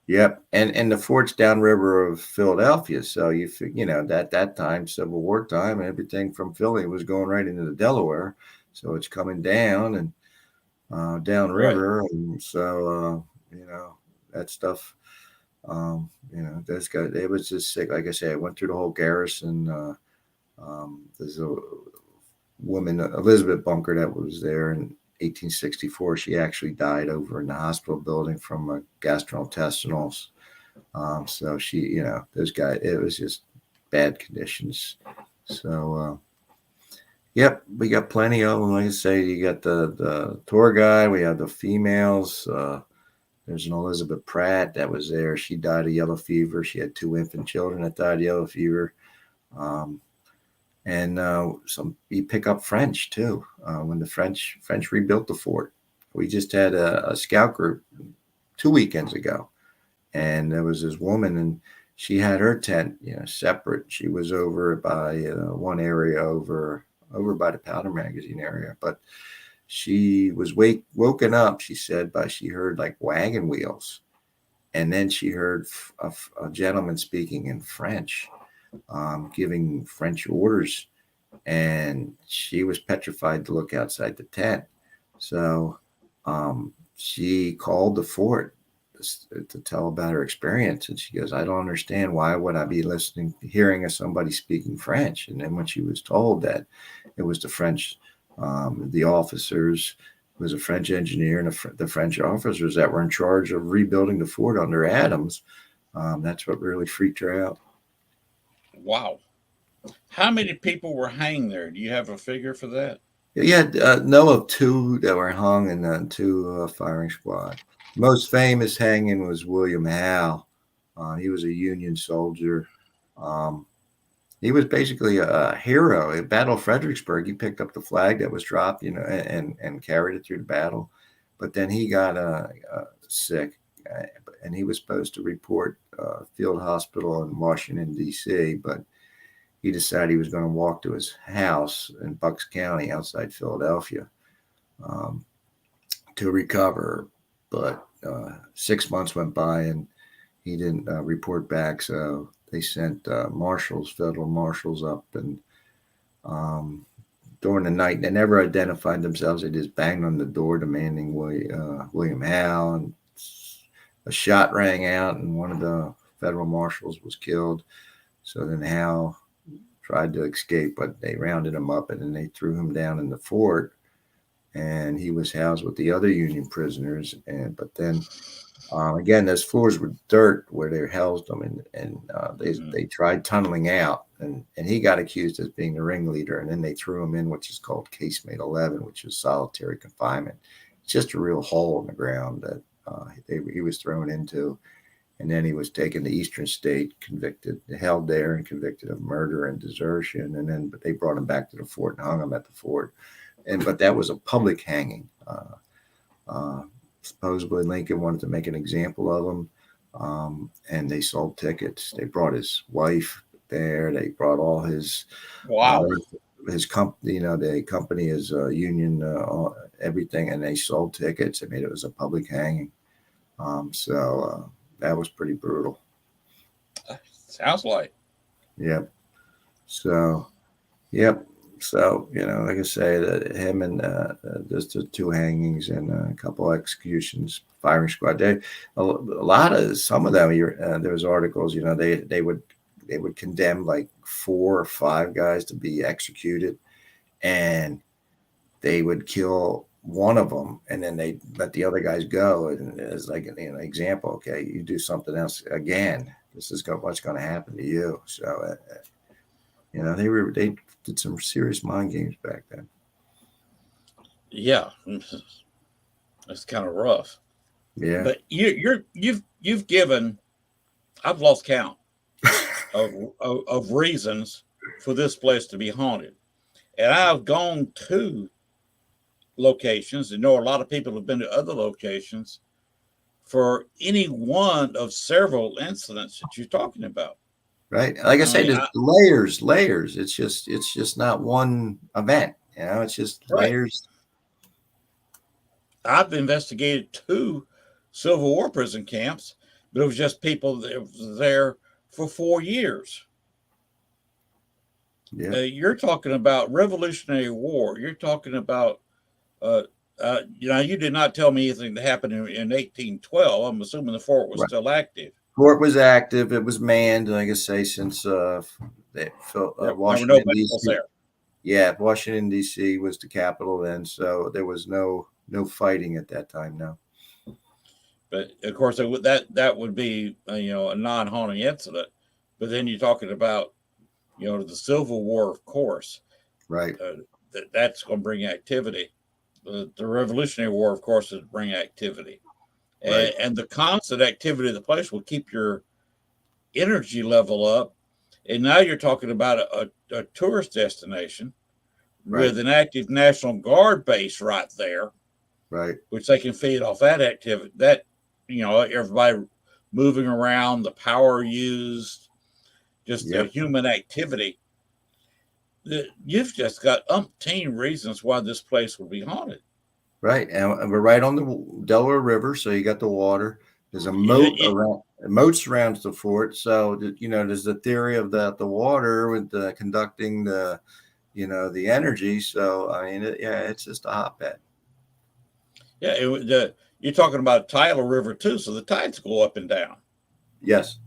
Yep, and the fort's downriver of Philadelphia, so that time, Civil War time, everything from Philly was going right into the Delaware, so it's coming down and downriver, right. And so that stuff, those guys, it was just sick. Like I said, I went through the whole garrison. There's a woman, Elizabeth Bunker, that was there, and 1864, she actually died over in the hospital building from gastrointestinals. So she, those guys, it was just bad conditions. So, yep, we got plenty of them. Like I say, you got the tour guide. We have the females. There's an Elizabeth Pratt that was there. She died of yellow fever. She had 2 infant children that died of yellow fever. And you pick up French too. When the French rebuilt the fort, we just had a scout group 2 weekends ago, and there was this woman, and she had her tent, separate. She was over by one area over by the Powder Magazine area, but she was woken up. She said, she heard wagon wheels, and then she heard a gentleman speaking in French. Giving French orders, and she was petrified to look outside the tent. So she called the fort to tell about her experience, and she goes, I don't understand, why would I be hearing of somebody speaking French? And then when she was told that it was the French, the officers, it was a French engineer, and the French officers that were in charge of rebuilding the fort under Adams, That's what really freaked her out. Wow. How many people were hanged there? Do you have a figure for that? Yeah, know of 2 that were hung in the 2 firing squad. Most famous hanging was William Howe. He was a Union soldier. Um, he was basically a hero at Battle of Fredericksburg. He picked up the flag that was dropped, and carried it through the battle. But then he got sick, and he was supposed to report field hospital in Washington, D.C., but he decided he was going to walk to his house in Bucks County outside Philadelphia um, to recover. But 6 months went by and he didn't report back. So they sent federal marshals up, and during the night, they never identified themselves. They just banged on the door demanding William Howe, and a shot rang out and one of the federal marshals was killed. So then Howe tried to escape, but they rounded him up and then they threw him down in the fort, and he was housed with the other Union prisoners. But then again, those floors were dirt where they housed them, and they tried tunneling out, and he got accused as being the ringleader, and then they threw him in, which is called casemate 11, which is solitary confinement. It's just a real hole in the ground that he was thrown into. And then he was taken to Eastern State, held there and convicted of murder and desertion. But they brought him back to the fort and hung him at the fort. But that was a public hanging. Supposedly Lincoln wanted to make an example of him, and they sold tickets. They brought his wife there. They brought all his his company. The company, his union, everything, and they sold tickets. I mean, it was a public hanging. That was pretty brutal. Sounds like. Yep. So, yep. So, like I say, that him and just the 2 hangings and a couple executions, firing squad. Some of them, there was articles, they would condemn like 4 or 5 guys to be executed, and they would kill one of them, and then they let the other guys go. And it's like an example. Okay, you do something else again, this is what's going to happen to you. So, they did some serious mind games back then. Yeah, that's kind of rough. Yeah, but you've given, I've lost count of reasons for this place to be haunted, and I've gone to locations and know a lot of people have been to other locations for any one of several incidents that you're talking about. Right. Like I say, there's layers. It's just not one event. It's just layers. I've investigated 2 Civil War prison camps, but it was just people that was there for 4 years. Yeah. You're talking about Revolutionary War. You're talking about you did not tell me anything that happened in 1812. I'm assuming the fort was still active. Fort was active. It was manned, like I say, since Washington, D.C. Yeah, Washington, D.C. was the capital then, so there was no fighting at that time. No. But of course, that would be a non-haunting incident. But then you're talking about the Civil War, of course. Right. That's going to bring activity. The Revolutionary War, of course, is bring activity. Right. And the constant activity of the place will keep your energy level up. And now you're talking about a tourist destination with an active National Guard base right there, right? Which they can feed off that activity. That everybody moving around, the power used, just the human activity. You've just got umpteen reasons why this place would be haunted. Right, and we're right on the Delaware River, so you got the water. There's a moat around. A moat surrounds the fort, so there's the theory of the water with the conducting the energy. So I mean, it's just a hotbed. Yeah, you're talking about tidal river too, so the tides go up and down. Yes.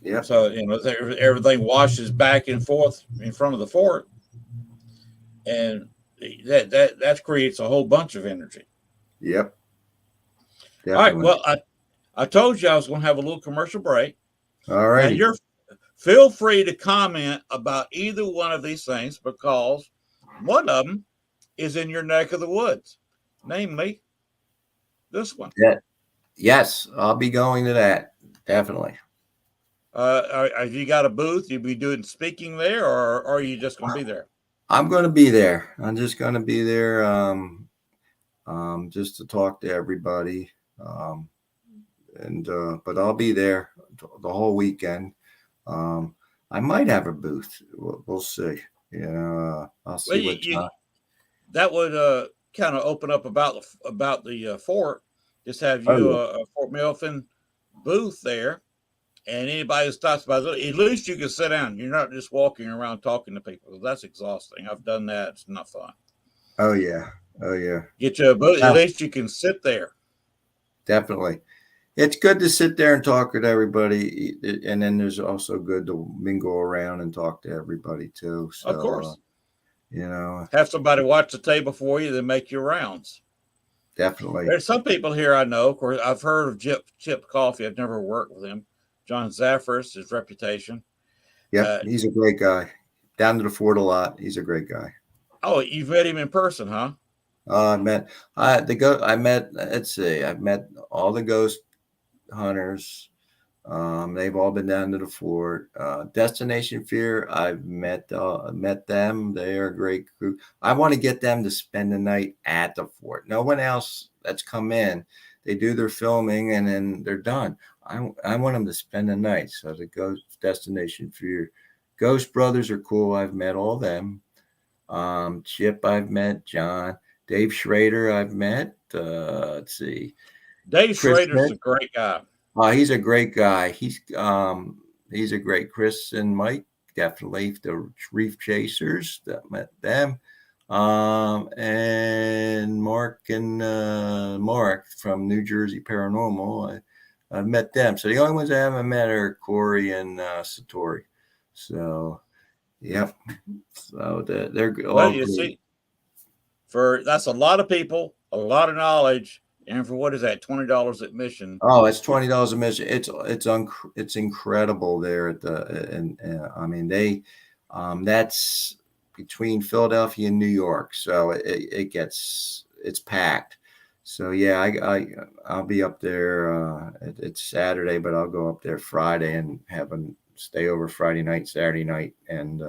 Yeah. So everything washes back and forth in front of the fort, and that creates a whole bunch of energy. Yep. Definitely. All right. Well, I told you I was going to have a little commercial break. All Now righty. feel free to comment about either one of these things because one of them is in your neck of the woods, namely this one. Yeah. Yes, I'll be going to that. Definitely. Have you got a booth? You be doing speaking there, or are you just going to be there? I'm going to be there. I'm just going to be there just to talk to everybody. Um, but I'll be there the whole weekend. I might have a booth. We'll see. I'll Well, see what time. that would kind of open up about the fort. Just have Oh, you yeah. a Fort Mifflin booth there, and anybody who stops by, at least you can sit down. You're not just walking around talking to people. That's exhausting. I've done that. It's not fun. Oh, yeah. Oh, yeah. Get you a booth. At Yeah, least you can sit there. definitely. It's good to sit there and talk with everybody. And then there's also good to mingle around and talk to everybody, too. Of So, course, have somebody watch the table for you, then make your rounds. definitely. There's some people here I know. Of course, I've heard of Chip Coffee. I've never worked with him. John Zaffris, his reputation. Yep. He's a great guy. Down to the fort a lot. He's a great guy. Oh, you've met him in person, huh? I met let's see, I've met all the ghost hunters. They've all been down to the fort. Destination Fear, I've met them. They are a great group. I want to get them to spend the night at the fort. No one else that's come in. They do their filming and then they're done. I want them to spend the night. So the Ghost Destination Fear, Ghost Brothers are cool. I've met all them. Chip, I've met. John, Dave Schrader, I've met. Let's see, Dave Chris Schrader's Smith. a great guy. He's a great guy. He's a great Chris and Mike, definitely the Reef Chasers that met them. And Mark from New Jersey Paranormal. I've met them. So the only ones I haven't met are Corey and Satori. So yep. So they're Well, all you great. see, that's a lot of people, a lot of knowledge, and for what is that, $20 admission? Oh, it's $20 admission. It's incredible there at and I mean that's between Philadelphia and New York, so it's packed. So yeah, I'll be up there. It's Saturday, but I'll go up there Friday and have a stay over Friday night, Saturday night, and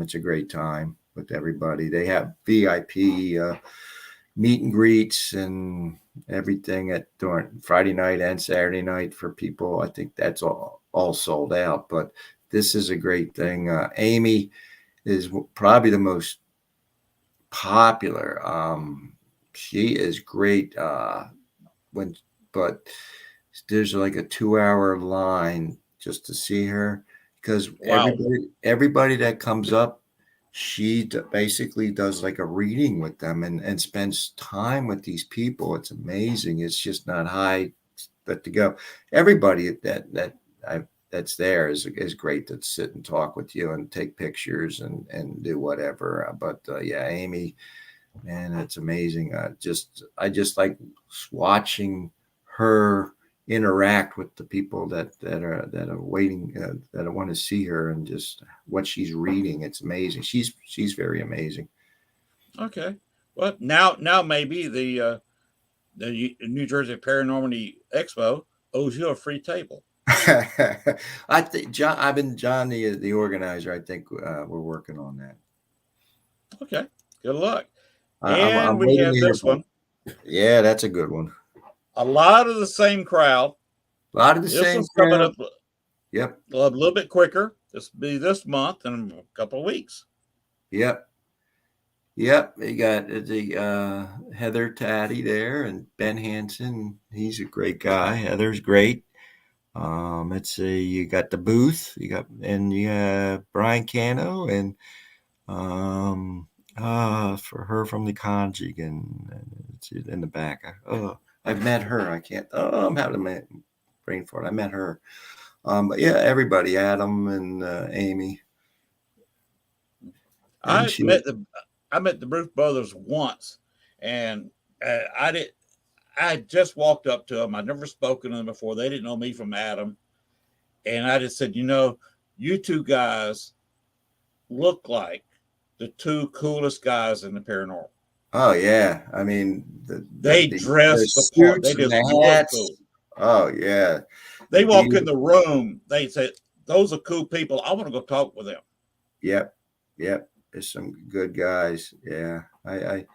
it's a great time with everybody. They have VIP meet and greets and everything during Friday night and Saturday night for people. I think that's all sold out, but this is a great thing. Amy is probably the most popular. She is great. But there's like a 2-hour line just to see her because Wow. everybody that comes up, she basically does like a reading with them and spends time with these people. It's amazing. It's just not high, but to go, everybody that's there is great to sit and talk with you and take pictures and do whatever. But yeah, Amy, man, it's amazing. I just like watching her interact with the people that are waiting that want to see her and just what she's reading. It's amazing. She's very amazing. Okay. Well, now maybe the New Jersey Paranormal Expo owes you a free table. I think John, the organizer. I think we're working on that. Okay. Good luck. I'm And we waiting to have hear this from. one. Yeah, that's a good one. A lot of the same crowd. A lot of the This same one's coming crowd. up Yep. a little bit quicker. This will be this month in a couple of weeks. Yep. Yep, you got the Heather Taddy there and Ben Hansen. He's a great guy. Heather's great. Let's see, you got the booth, you have Brian Cano and for her from the Conjug and it's in the back. I've met her. I can't. Oh, I'm having a brain fart. I met her. But yeah, everybody, Adam and Amy. And I met the Bruce brothers once, and I I had just walked up to them. I'd never spoken to them before. They didn't know me from Adam. And I just said, you two guys look like the two coolest guys in the paranormal. Oh yeah, I mean They the dress the part. They suits and just the look hats. cool. Oh yeah, They walk in beautiful. the room. They say, "Those are cool people. I want to go talk with them." Yep, yep. There's some good guys. Yeah, I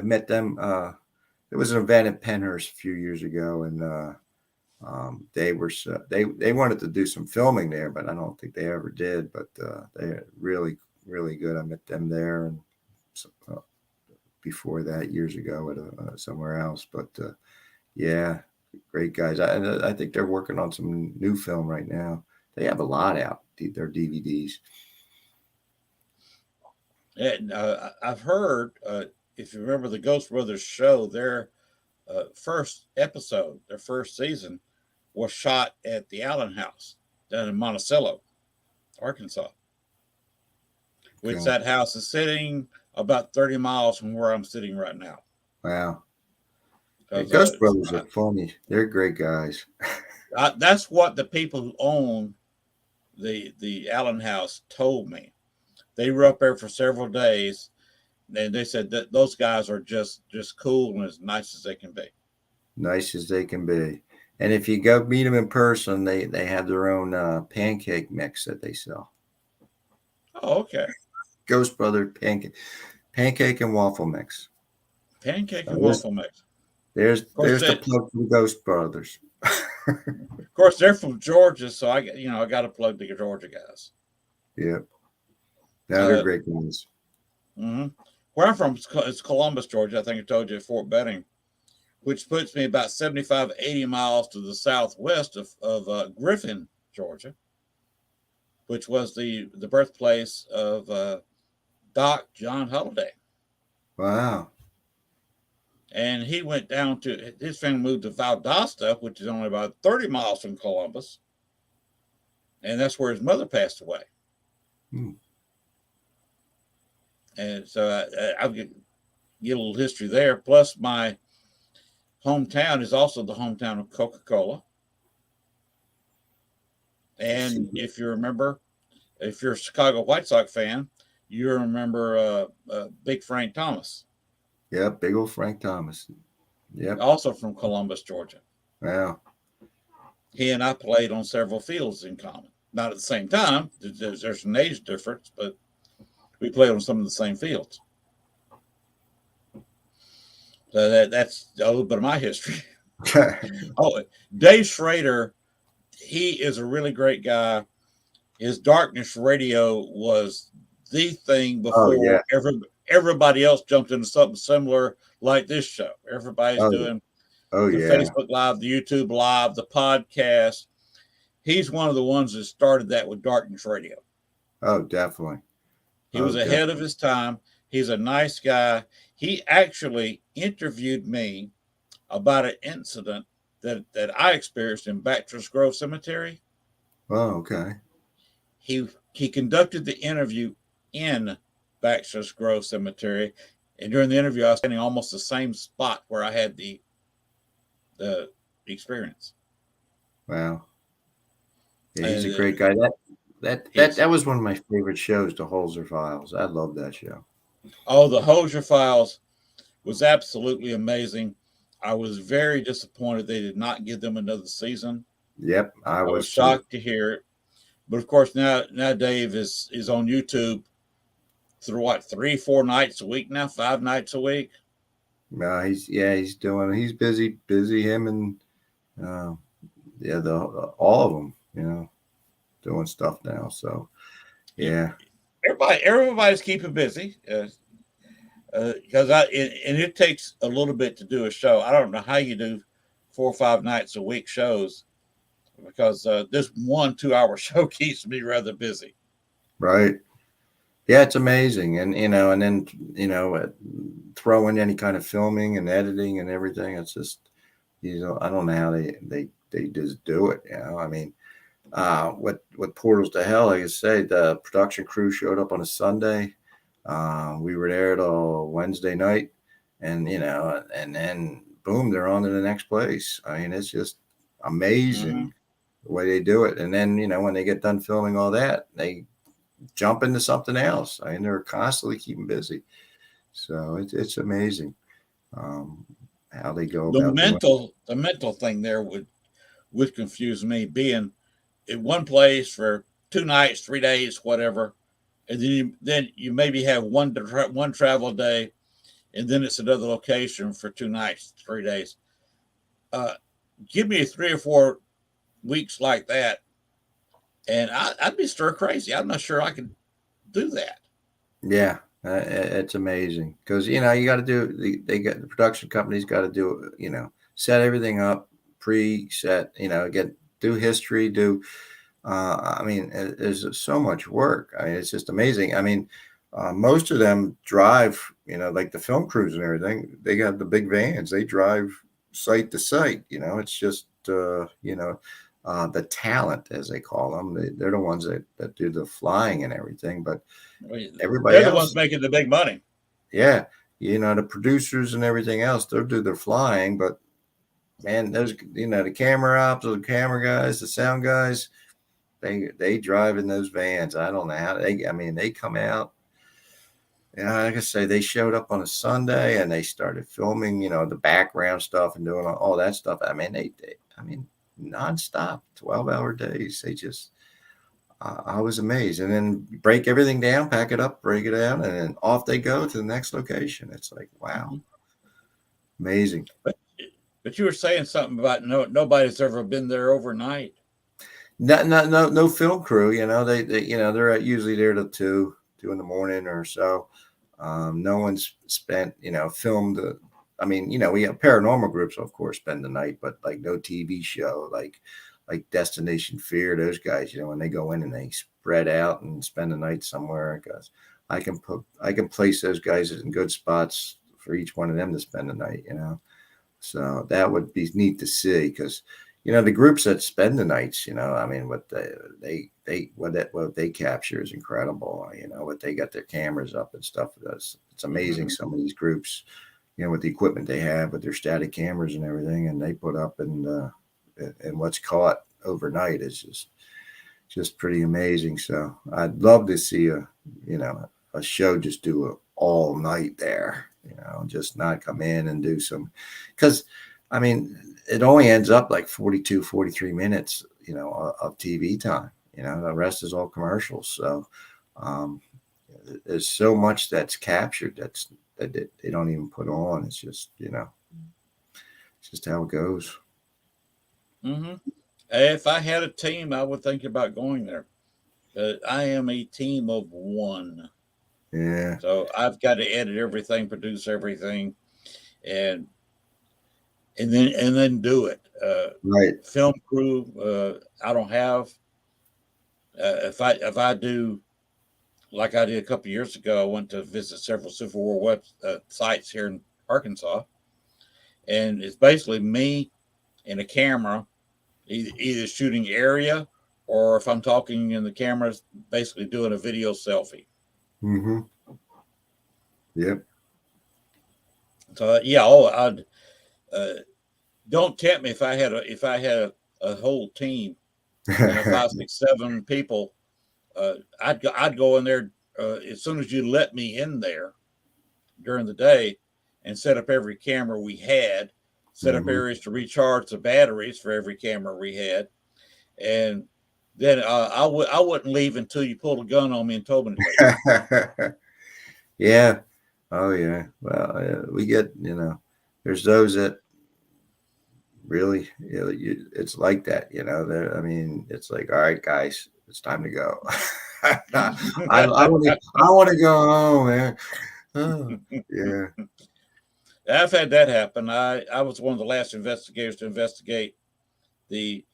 met them. There was an event at Penhurst a few years ago, and they were they wanted to do some filming there, but I don't think they ever did. But they're really really good. I met them there, and before that years ago at somewhere else. But yeah, great guys. I think they're working on some new film right now. They have a lot out. Their DVDs. And I've heard, if you remember the Ghost Brothers show, their first episode, their first season, was shot at the Allen House down in Monticello, Arkansas, which Okay. that house is sitting about 30 miles from where I'm sitting right now. Wow. The 'Cause, Ghost Brothers are funny. They're great guys. that's what the people who own the Allen House told me. They were up there for several days, and they said that those guys are just cool and as nice as they can be. Nice as they can be. And if you go meet them in person, they have their own pancake mix that they sell. Oh, okay. Ghost Brother pancake and waffle mix. Pancake and There's waffle mix. there's course, the plug for the Ghost Brothers. Of course, they're from Georgia, so I got to plug the Georgia guys. Yep. Now they're great guys. Mm-hmm. Where I'm from is Columbus, Georgia. I think I told you, Fort Benning, which puts me about 75, 80 miles to the southwest of Griffin, Georgia, which was the birthplace of Doc John Holliday. Wow. And he went down to, his family moved to Valdosta, which is only about 30 miles from Columbus. And that's where his mother passed away. Hmm. And so I'll get a little history there. Plus, my hometown is also the hometown of Coca-Cola. And if you remember, if you're a Chicago White Sox fan, you remember Big Frank Thomas. Yep, big old Frank Thomas. Yep. Also from Columbus, Georgia. Wow. He and I played on several fields in common. Not at the same time. There's an age difference, but we played on some of the same fields. So that's a little bit of my history. Oh, Dave Schrader, he is a really great guy. His Darkness Radio was the thing before everybody else jumped into something similar like this show. Everybody's doing the Facebook Live, the YouTube Live, the podcast. He's one of the ones that started that with Darkness Radio. Oh, definitely. He was ahead of his time. He's a nice guy. He actually interviewed me about an incident that I experienced in Bachelor's Grove Cemetery. Oh, okay. He conducted the interview in Bachelor's Grove Cemetery, and during the interview, I was standing almost the same spot where I had the experience. Wow. Yeah, he's a great guy. That was one of my favorite shows, the Holzer Files. I love that show. Oh, the Holzer Files was absolutely amazing. I was very disappointed they did not give them another season. Yep, I was shocked to hear it. But of course, now Dave is on YouTube through 3-4 nights a week now, 5 nights a week. No, he's busy. Him and all of them, doing stuff now. So yeah, everybody's keeping busy because and it takes a little bit to do a show. I don't know how you do 4 or 5 nights a week shows, because this 1 2-hour show keeps me rather busy. Right. Yeah, it's amazing. And, and then, throw in any kind of filming and editing and everything. It's just, I don't know how they just do it. I mean, what Portals to Hell, like I say, the production crew showed up on a Sunday. We were there till Wednesday night, and, and then boom, they're on to the next place. I mean, it's just Mm-hmm. amazing the way they do it. And then, when they get done filming all that, they jump into something else. I mean, they're constantly keeping busy. So it's amazing how they go about doing it. The mental thing there would confuse me, being in one place for 2 nights, 3 days, whatever, and then you maybe have one travel day, and then it's another location for 2 nights, 3 days. Uh, Give me 3 or 4 weeks like that, and I'd be stir crazy. I'm not sure I could do that. Yeah, it's amazing because you got to do. They got the production company's got to do. Set everything up, preset. Do history. I mean, there's so much work. I mean, it's just amazing. I mean, most of them drive. Like the film crews and everything. They got the big vans. They drive site to site. It's just the talent, as they call them. They're the ones that do the flying and everything. But everybody They're the ones else, making the big money. yeah, the producers and everything else, they'll do their flying. But man, there's the camera ops, the camera guys, the sound guys, they drive in those vans. I don't know how they come out. Like I say, they showed up on a Sunday and they started filming, the background stuff and doing all that stuff. I mean, nonstop, 12-hour days. They just, I was amazed. And then break everything down, pack it up, break it down, and then off they go to the next location. It's like, wow, amazing. But you were saying something about nobody's ever been there overnight. No film crew. They're usually there till 2 in the morning or so. No one's spent, filmed. We have paranormal groups, of course, spend the night, but like no TV show, like Destination Fear. Those guys, when they go in and they spread out and spend the night somewhere, because I can place those guys in good spots for each one of them to spend the night. So that would be neat to see because. The groups that spend the nights, what they capture is incredible. What they got their cameras up and stuff. It's amazing. Some of these groups, with the equipment they have, with their static cameras and everything, and they put up and what's caught overnight is just pretty amazing. So I'd love to see a show just do it all night there. Just not come in and do some, because it only ends up like 42, 43 minutes, of TV time. The rest is all commercials. So there's so much that's captured that they don't even put on. It's just, it's just how it goes. Mm-hmm. If I had a team, I would think about going there. But I am a team of one. Yeah. So I've got to edit everything, produce everything, and then do it. Right. Film crew, I don't have. If I do, like I did a couple of years ago, I went to visit several Civil War sites here in Arkansas, and it's basically me and a camera, either shooting area, or if I'm talking in the cameras, basically doing a video selfie. Mm-hmm. Yep. So I'd. Don't tempt me if I had a whole team, 5, 6, 7 people. I'd go in there as soon as you let me in there during the day, and set up every camera we had, set up areas to recharge the batteries for every camera we had, and then I wouldn't leave until you pulled a gun on me and told me to leave. Yeah. Oh yeah. Well, we get there's those that. Really, it's like that, it's like, all right, guys, it's time to go. I want to go home, man. Oh, yeah. I've had that happen. I was one of the last investigators to investigate the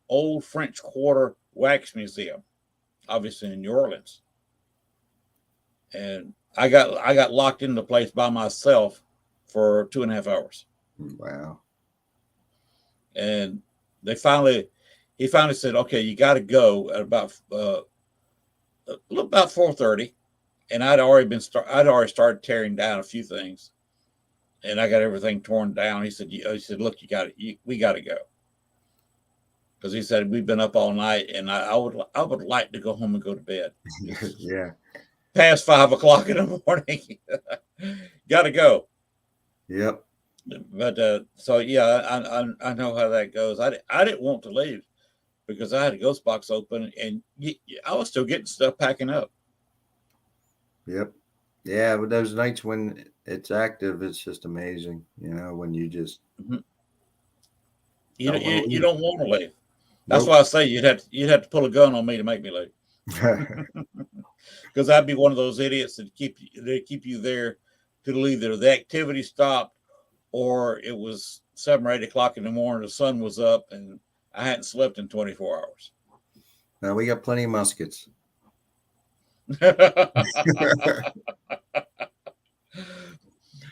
old French Quarter Wax Museum, obviously in New Orleans, and I got locked in the place by myself for 2.5 hours. Wow. And he finally said, "Okay, you got to go at about 4:30," and I'd already started tearing down a few things, and I got everything torn down. He said, look, we got to go. Because he said, we've been up all night, and I would like to go home and go to bed. It's Yeah. past 5 o'clock in the morning. Got to go. Yep. But so yeah, I know how that goes. I didn't want to leave because I had a ghost box open, and I was still getting stuff packing up. Yep. Yeah, but those nights when it's active, it's just amazing. You know, when you just You don't want to you leave. don't want to leave. That's Nope. why I say you'd have to pull a gun on me to make me leave. Because I'd be one of those idiots that keep you there till either the activity stopped or it was 7 or 8 o'clock in the morning. The sun was up, and I hadn't slept in 24 hours. Now we got plenty of muskets. Because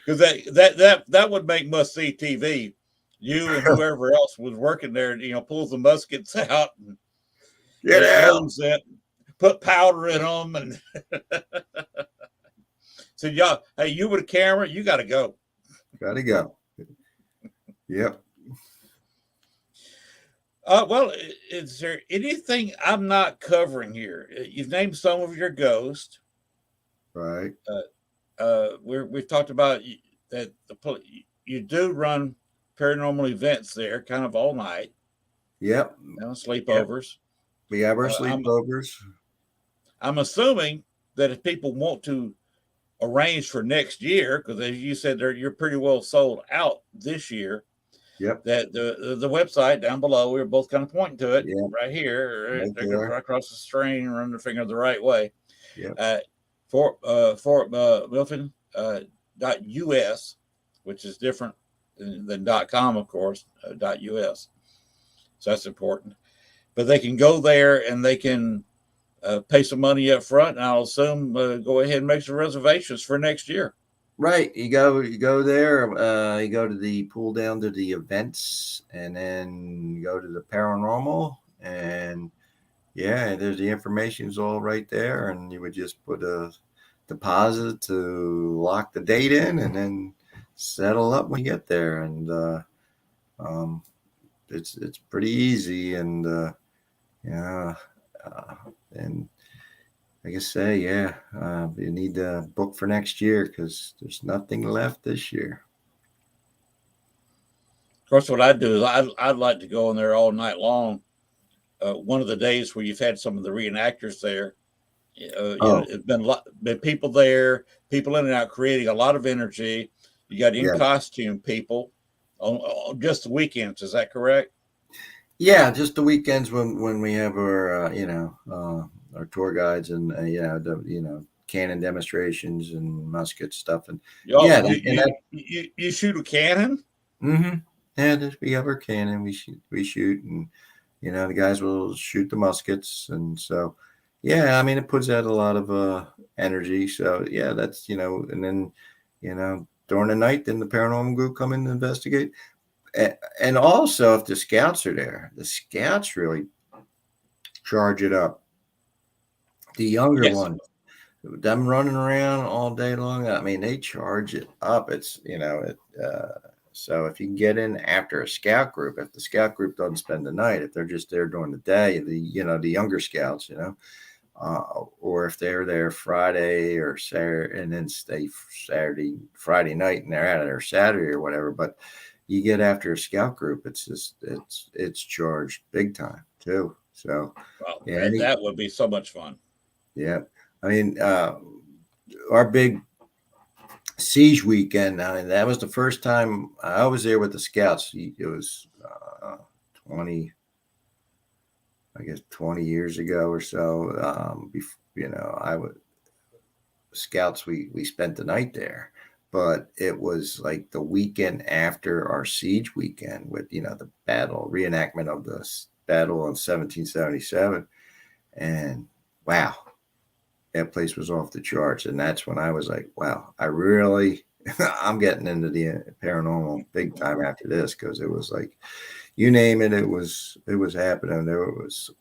that would make must see TV. You and whoever else was working there, pulls the muskets out and Get out. loads it, put powder in them, and said, "Y'all, hey, you with a camera, you got to go." Gotta go. Yep. Well, is there anything I'm not covering here? You've named some of your ghosts. Right. We've talked about that you do run paranormal events there, kind of all night. Yep. Sleepovers. Yep. We have our Uh, I'm- sleepovers. I'm assuming that if people want to arrange for next year, because as you said, you're pretty well sold out this year. Yep. That the website down below, we were both kind of pointing to it right here, right across the screen, run the finger the right way. Yep. Fort Milton .us, which is different than .com, of course. .us, so that's important. But they can go there and they can pay some money up front, and I'll assume go ahead and make some reservations for next year. Right. You go there, you go to the pull down to the events, and then you go to the paranormal, and yeah, there's the information's all right there, and you would just put a deposit to lock the date in, and then settle up when you get there. And it's pretty easy, and and like I say, you need to book for next year because there's nothing left this year. Of course, what I'd do is I'd like to go in there all night long. One of the days where you've had some of the reenactors there, it's been people there, people in and out, creating a lot of energy. You got in costume people on just the weekends. Is that correct? Yeah, just the weekends when we have our our tour guides and cannon demonstrations and musket stuff, and you shoot a cannon. Mm-hmm. Yeah, we have our cannon. We shoot, and the guys will shoot the muskets, and so yeah, I mean it puts out a lot of energy. So yeah, that's and then during the night, then the paranormal group come in and investigate. And also, if the scouts are there, the scouts really charge it up. The younger ones, them running around all day long, I mean, they charge it up. It's, so if you can get in after a scout group, if the scout group doesn't spend the night, if they're just there during the day, the younger scouts, or if they're there Friday or Saturday and then stay Friday night and they're out of there Saturday or whatever, but you get after a scout group, it's charged big time too. So that would be so much fun. Yeah. I mean, our big siege weekend, I mean, that was the first time I was there with the scouts. It was 20 years ago or so. Scouts, we spent the night there. But it was like the weekend after our siege weekend with, the reenactment of the battle of 1777. And wow, that place was off the charts. And that's when I was like, wow, I'm getting into the paranormal big time after this, because it was like, you name it, it was happening. There was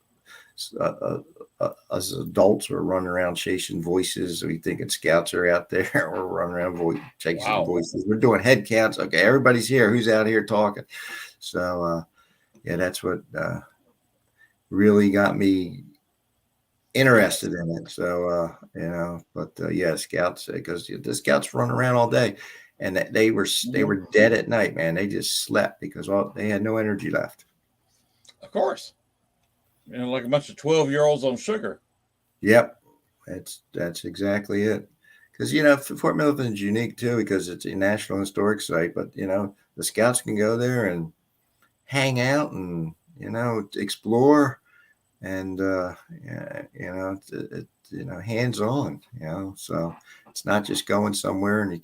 us adults are running around chasing voices. We thinking scouts are out there. We're running around chasing Wow. voices. We're doing head counts. Okay, everybody's here. Who's out here talking? So yeah, that's what really got me interested in it. So but yeah, scouts, because the scouts run around all day, and they were dead at night, man. They just slept because they had no energy left. Of course. Like a bunch of 12-year-olds on sugar. Yep, that's exactly it. Because Fort Middleton's unique too, because it's a National Historic Site. But the scouts can go there and hang out and explore, and hands on. So it's not just going somewhere and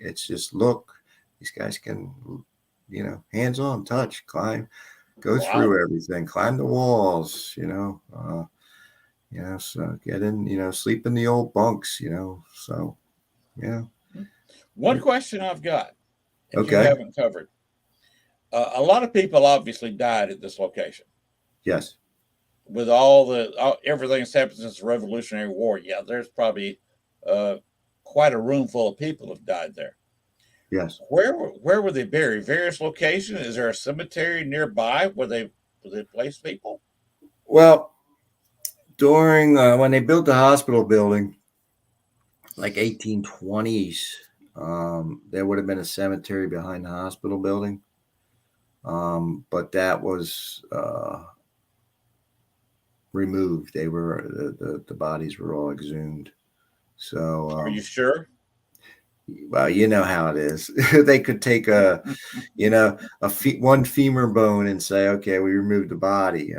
it's just look. These guys can hands on, touch, climb, go through everything, climb the walls. So get in, sleep in the old bunks, so, yeah. One question I've got that you Okay. haven't covered. A lot of people obviously died at this location. Yes. With everything that's happened since the Revolutionary War. Yeah, there's probably quite a room full of people have died there. Yes. Where were they buried? Various locations? Is there a cemetery nearby where they placed people? Well, during when they built the hospital building, like 1820s, there would have been a cemetery behind the hospital building, but that was removed. They were the bodies were all exhumed. So Are you sure? Well, you know how it is. They could take one femur bone and say, okay, we removed the body,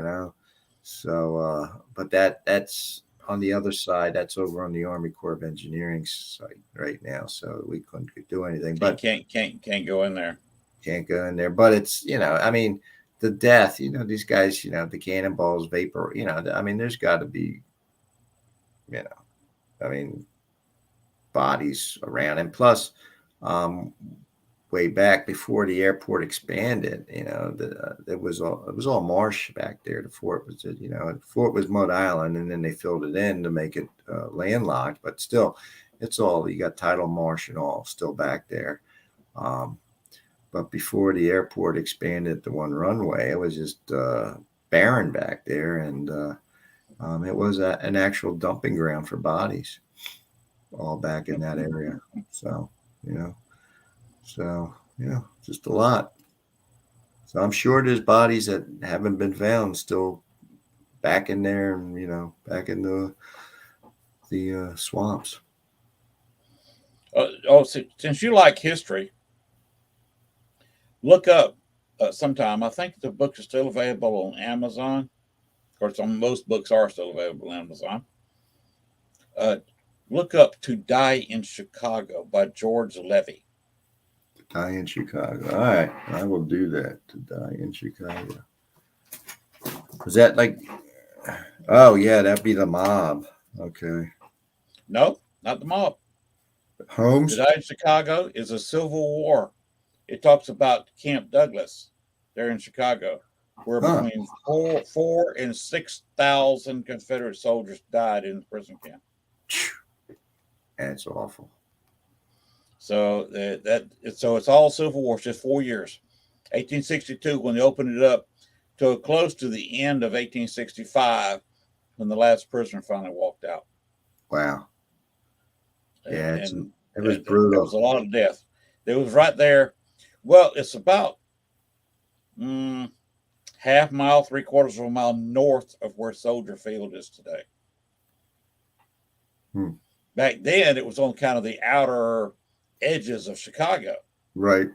So, but that's on the other side. That's over on the Army Corps of Engineering site right now. So we couldn't do anything. But can't go in there. Can't go in there. But it's I mean, the death. These guys. The cannonballs, vapor. I mean, there's got to be. I mean, bodies around, and plus way back before the airport expanded, it was all marsh back there. The fort was the fort was Mud Island, and then they filled it in to make it landlocked, but still it's all, you got tidal marsh and all still back there. But before the airport expanded to one runway, it was just barren back there, and it was an actual dumping ground for bodies all back in that area. So, just a lot. So I'm sure there's bodies that haven't been found still back in there, and, back in the swamps. Since you like history, look up sometime. I think the book is still available on Amazon. Of course, most books are still available on Amazon. Look up To Die in Chicago by George Levy. To Die in Chicago. All right. I will do that. To Die in Chicago. Is that like, oh, yeah, that'd be the mob. Okay. No, not the mob. Holmes? To Die in Chicago is a Civil War. It talks about Camp Douglas there in Chicago, where between 4,000 and 6,000 Confederate soldiers died in the prison camp. That's awful. So it's all Civil War. It's just 4 years. 1862 when they opened it up to close to the end of 1865 when the last prisoner finally walked out. Wow. Yeah, it was brutal. brutal. There was a lot of death. It was right there. Well, it's about half mile, 3/4 of a mile north of where Soldier Field is today. Back then, it was on kind of the outer edges of Chicago. Right.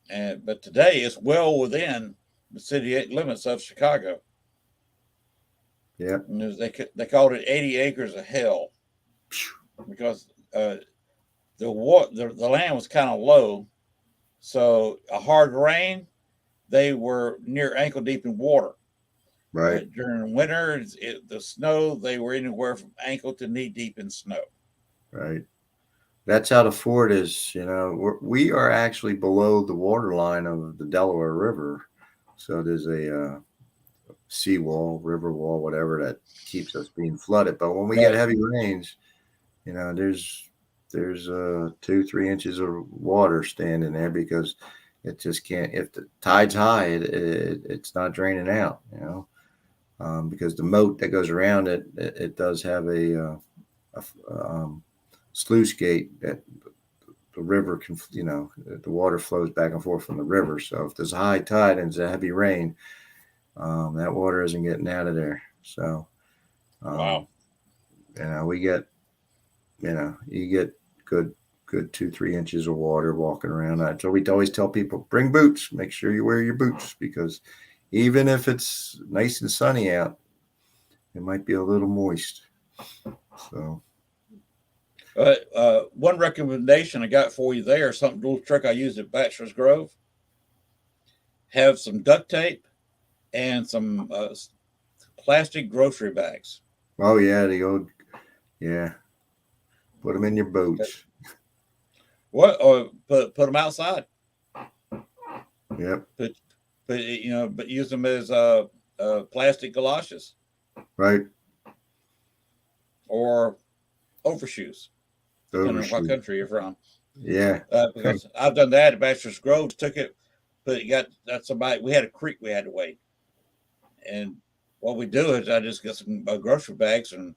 But today, it's well within the city limits of Chicago. Yeah. They called it 80 acres of hell because the land was kind of low. So a hard rain, they were near ankle deep in water. Right. During winter, the snow, they were anywhere from ankle to knee deep in snow. Right. That's how the fort is. We are actually below the water line of the Delaware River. So there's seawall, river wall, whatever that keeps us being flooded. But when we Right. get heavy rains, there's 2-3 inches of water standing there because it just can't. If the tide's high, it's not draining out. Because the moat that goes around it does have a sluice gate that the river can, the water flows back and forth from the river. So if there's a high tide and it's a heavy rain, that water isn't getting out of there. So, Wow. We get, you get good 2-3 inches of water walking around. So we always tell people, bring boots, make sure you wear your boots, because even if it's nice and sunny out, it might be a little moist. So. One recommendation I got for you there, something little trick I used at Bachelor's Grove. Have some duct tape and some plastic grocery bags. Oh yeah, put them in your boats. What? Or put them outside. Yep. But use them as plastic galoshes. Right. Or overshoes. Depending on what country you're from. Yeah. Because I've done that at Bachelor's Grove. Took it, but that's somebody. We had a creek we had to wade, and what we do is I just get some grocery bags and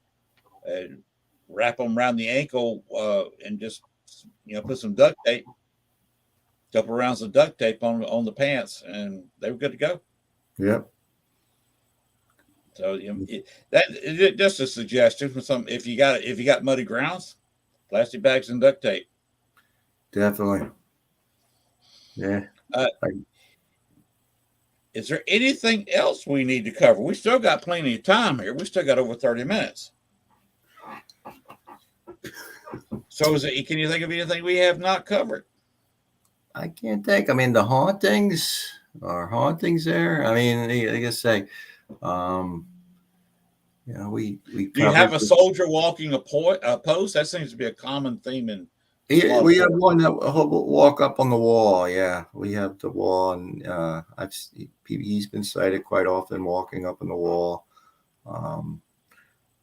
wrap them around the ankle and just put some duct tape, couple rounds of duct tape on the pants, and they were good to go. Yep. So that just a suggestion for some. If you got muddy grounds, plastic bags and duct tape. Definitely. Yeah. Is there anything else we need to cover? We still got plenty of time here. We still got over 30 minutes. So can you think of anything we have not covered? I can't think. I mean, the hauntings are hauntings there. I mean, like I say, we do you have a soldier walking a post? That seems to be a common theme in. We have one that will walk up on the wall. Yeah, we have the wall, and he's been sighted quite often walking up on the wall.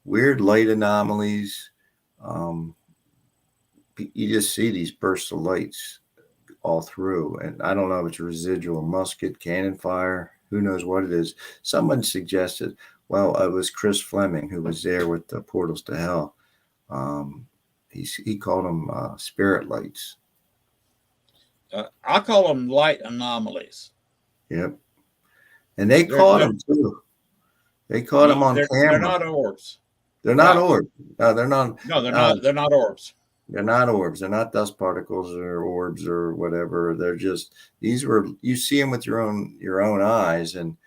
Weird light anomalies. You just see these bursts of lights all through, and I don't know if it's residual musket, cannon fire. Who knows what it is? Someone suggested, well, it was Chris Fleming who was there with the Portals to Hell. He called them spirit lights. I call them light anomalies. Yep. And they caught them too. They caught them on camera. They're not orbs. They're not orbs. No, they're not. No, they're not. They're not orbs. They're not orbs. They're not dust particles or orbs or whatever. They're just, you see them with your own eyes, and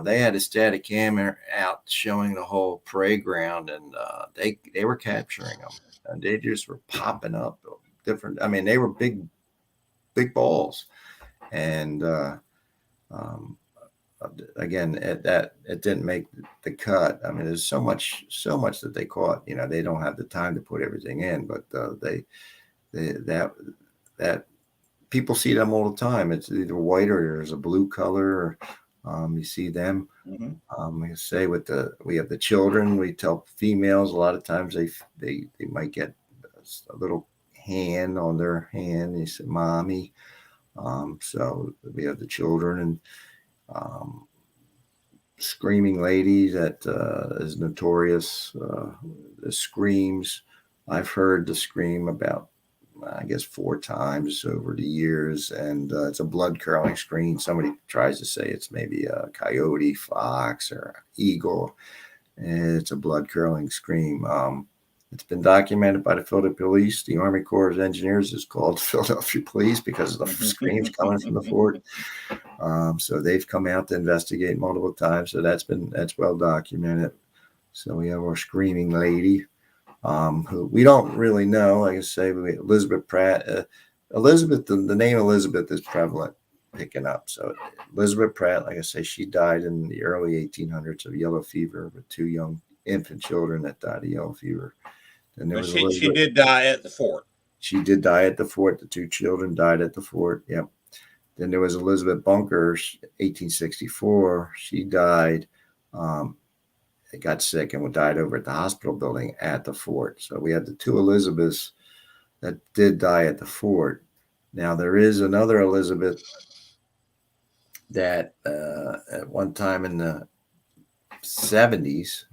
they had a static camera out showing the whole parade ground, and they were capturing them, and they just were popping up different. I mean, they were big balls, and again, it didn't make the cut. I mean, there's so much that they caught. They don't have the time to put everything in, but that people see them all the time. It's either white or there's a blue color. You see them. Mm-hmm. Like I say, we have the children. We tell females a lot of times they might get a little hand on their hand. They say, "Mommy." So we have the children, and screaming lady that is notorious. The screams, I've heard the scream about, I guess, 4 times over the years, and it's a blood curdling scream. Somebody tries to say it's maybe a coyote, fox, or eagle. It's a blood curdling scream. It's been documented by the Philadelphia Police. The Army Corps of Engineers is called Philadelphia Police because of the screams coming from the fort. So they've come out to investigate multiple times. So that's well documented. So we have our screaming lady, who we don't really know. Like I say, Elizabeth Pratt. Elizabeth, the name Elizabeth is prevalent, picking up. So Elizabeth Pratt, like I say, she died in the early 1800s of yellow fever with 2 young infant children that died of yellow fever. And there was she did die at the fort. She did die at the fort. The 2 children died at the fort. Yep. Then there was Elizabeth Bunker, 1864. She died They got sick and died over at the hospital building at the fort. So we had the two Elizabeths that did die at the fort. Now there is another Elizabeth that at one time in the 70s,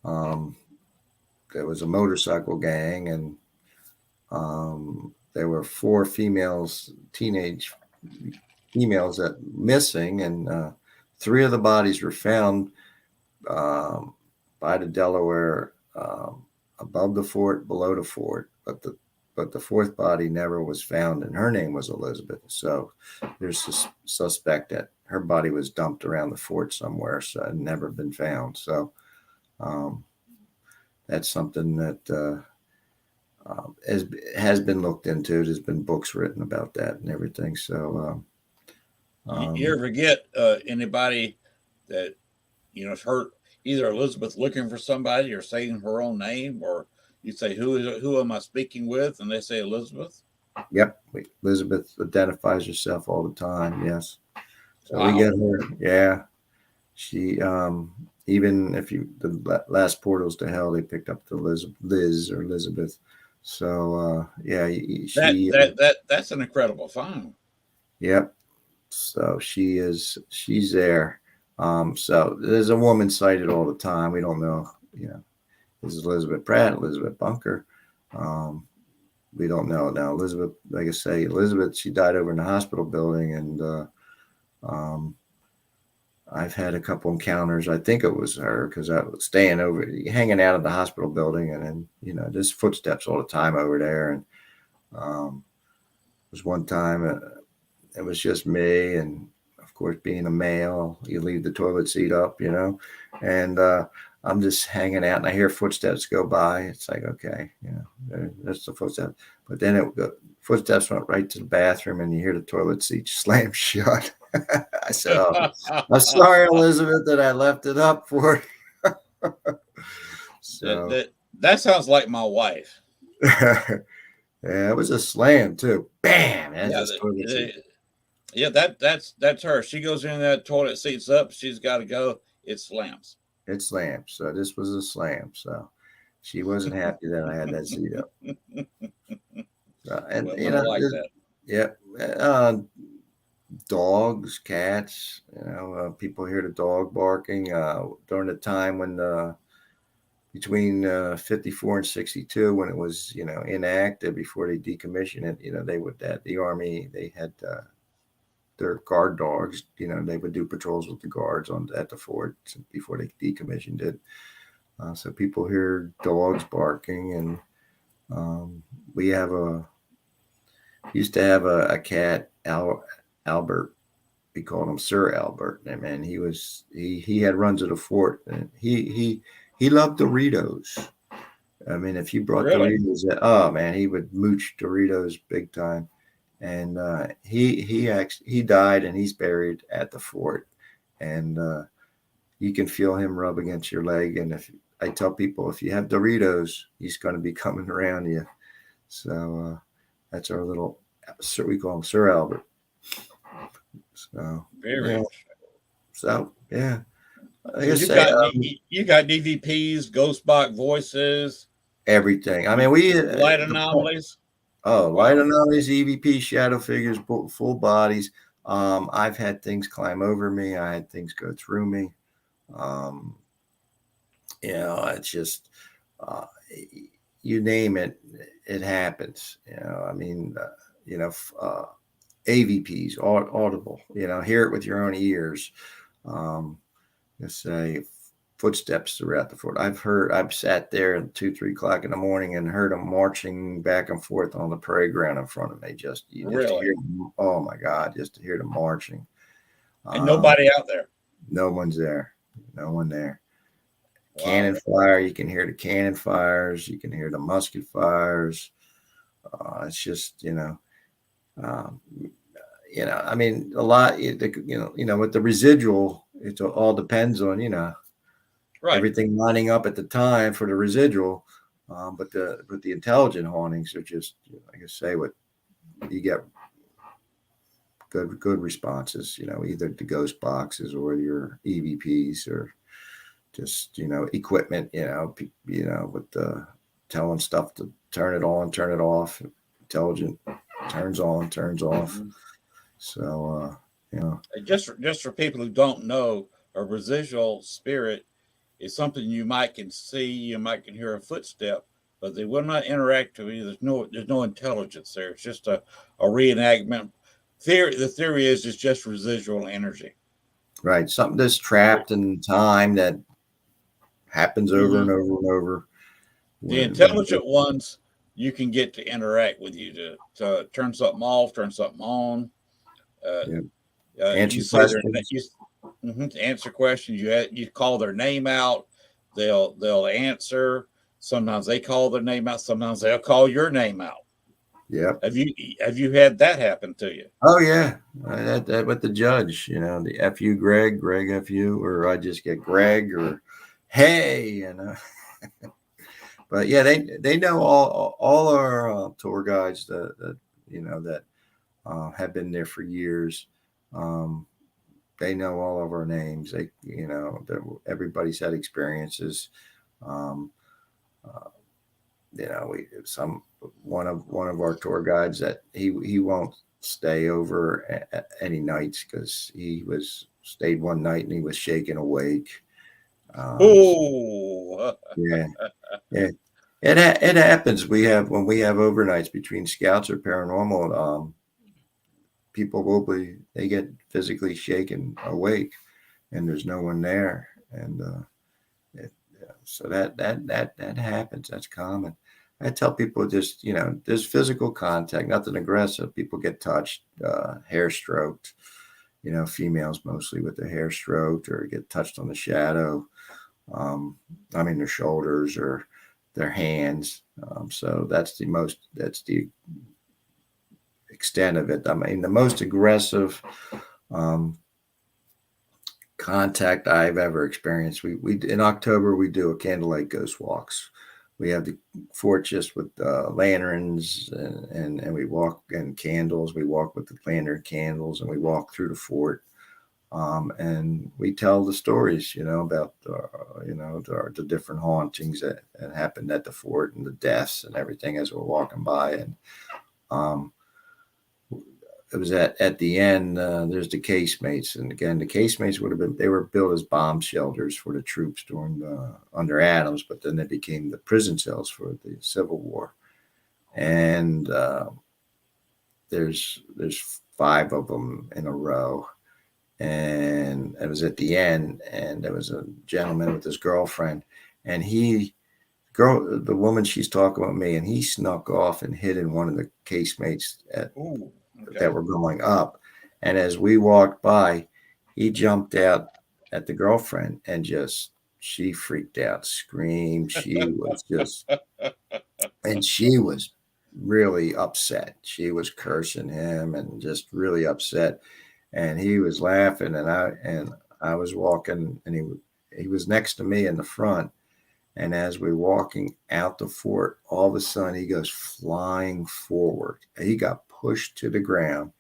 there was a motorcycle gang, and there were 4 females, teenage females, that missing, and 3 of the bodies were found by the Delaware, above the fort, below the fort, but the 4th body never was found, and her name was Elizabeth. So there's a suspect that her body was dumped around the fort somewhere, so it never been found. So that's something that has been looked into. There's been books written about that and everything. So You ever get anybody that has heard either Elizabeth looking for somebody or saying her own name, or you say, who am I speaking with? And they say Elizabeth. Yep. Elizabeth identifies herself all the time. Yes. So Wow. we get her. Yeah. She, even if the last Portals to Hell, they picked up the Liz or Elizabeth. So, yeah, that's an incredible find. Yep. So she's there. So there's a woman sighted all the time. We don't know, this is Elizabeth Pratt, Elizabeth Bunker. We don't know. Now, Elizabeth, like I say, Elizabeth, she died over in the hospital building, and I've had a couple encounters. I think it was her, because I was hanging out at the hospital building, and then, there's footsteps all the time over there. And there was one time it was just me, and of course, being a male, you leave the toilet seat up, and I'm just hanging out, and I hear footsteps go by. It's like, okay, that's the footsteps. But then footsteps went right to the bathroom, and you hear the toilet seat slam shut. I said, "Oh, I'm sorry, Elizabeth, that I left it up for you." So that sounds like my wife. Yeah, it was a slam too. Bam! Yeah, that's her. She goes in, that toilet seat's up. She's got to go. It slams. It slams. So this was a slam. So she wasn't happy that I had that seat up. And well, like that. Yeah. Dogs, cats. People hear the dog barking during the time when between 54 and 62, when it was inactive, before they decommissioned it. The Army, they had their guard dogs. They would do patrols with the guards at the fort before they decommissioned it. So people hear dogs barking, and we used to have a cat, Albert. We called him Sir Albert. And man, he had runs at the fort, and he loved Doritos. I mean, if you brought Doritos, oh man, he would mooch Doritos big time. And he died, and he's buried at the fort, and you can feel him rub against your leg. And I tell people, if you have Doritos, he's going to be coming around you. So that's our little, we call him Sir Albert. So very interesting. So yeah, you got DVPs, ghost box voices, everything. I mean, we light anomalies. Light anomalies, EVP, shadow figures, full bodies. I've had things climb over me. I had things go through me. It's just, you name it, it happens. I mean, AVPs, audible. Hear it with your own ears. Let's say footsteps throughout the fort. I've sat there at 2-3 o'clock in the morning and heard them marching back and forth on the parade ground in front of me. Just to hear them, oh my God, just to hear them marching. And nobody out there. No one's there. No one there. Wow. Cannon fire. You can hear the cannon fires. You can hear the musket fires. It's just, I mean, a lot, with the residual, it all depends on, everything lining up at the time for the residual. But the intelligent hauntings are just, like I say, what you get good responses, either the ghost boxes or your EVPs or just, equipment, with the telling stuff to turn it on, turn it off, intelligent, turns on, turns off. Mhm. So, Just for people who don't know, a residual spirit is something you might can see, you might can hear a footstep, but they will not interact with you. There's no intelligence there. It's just a reenactment. The theory is it's just residual energy. right. Something that's trapped in time that happens over and Mhm. over and over. The When intelligent ones you can get to interact with you to turn something off, turn something on. Uh, yeah, you answer say their questions. to answer questions. You call their name out. They'll answer. Sometimes they call their name out. Sometimes they'll call your name out. Yep. Have you had that happen to you? Oh yeah, that with the judge, the F you Greg, Greg F you, or I just get Greg or hey, But yeah, they know all our tour guides that have been there for years. Um, they know all of our names. Everybody's had experiences. Um, uh, we some one of our tour guides that he won't stay over any nights because he was stayed one night and he was shaken awake. So, Oh, yeah, yeah. It happens. When we have overnights between scouts or paranormal, people they get physically shaken awake, and there's no one there, and so that happens. That's common. I tell people just there's physical contact, nothing aggressive. People get touched, hair stroked. Females mostly with their hair stroked or get touched on the shadow. Their shoulders or their hands. So that's the extent of it. I mean, the most aggressive um, contact I've ever experienced. We in October we do a candlelight ghost walks. We have the fort just with lanterns and we walk and candles. We walk with the lantern candles and we walk through the fort. And we tell the stories, about the different hauntings that happened at the fort and the deaths and everything as we're walking by. And um, it was at the end. There's the casemates, and again, the casemates they were built as bomb shelters for the troops during under Adams, but then they became the prison cells for the Civil War. And there's 5 of them in a row. And it was at the end, and there was a gentleman with his girlfriend, and the woman she's talking about me, and he snuck off and hid in one of the casemates ooh, that okay. were going up. And as we walked by, he jumped out at the girlfriend and she freaked out, screamed. And she was really upset. She was cursing him and just really upset. And he was laughing, and I was walking, and he was next to me in the front. And as we're walking out the fort, all of a sudden he goes flying forward. He got pushed to the ground.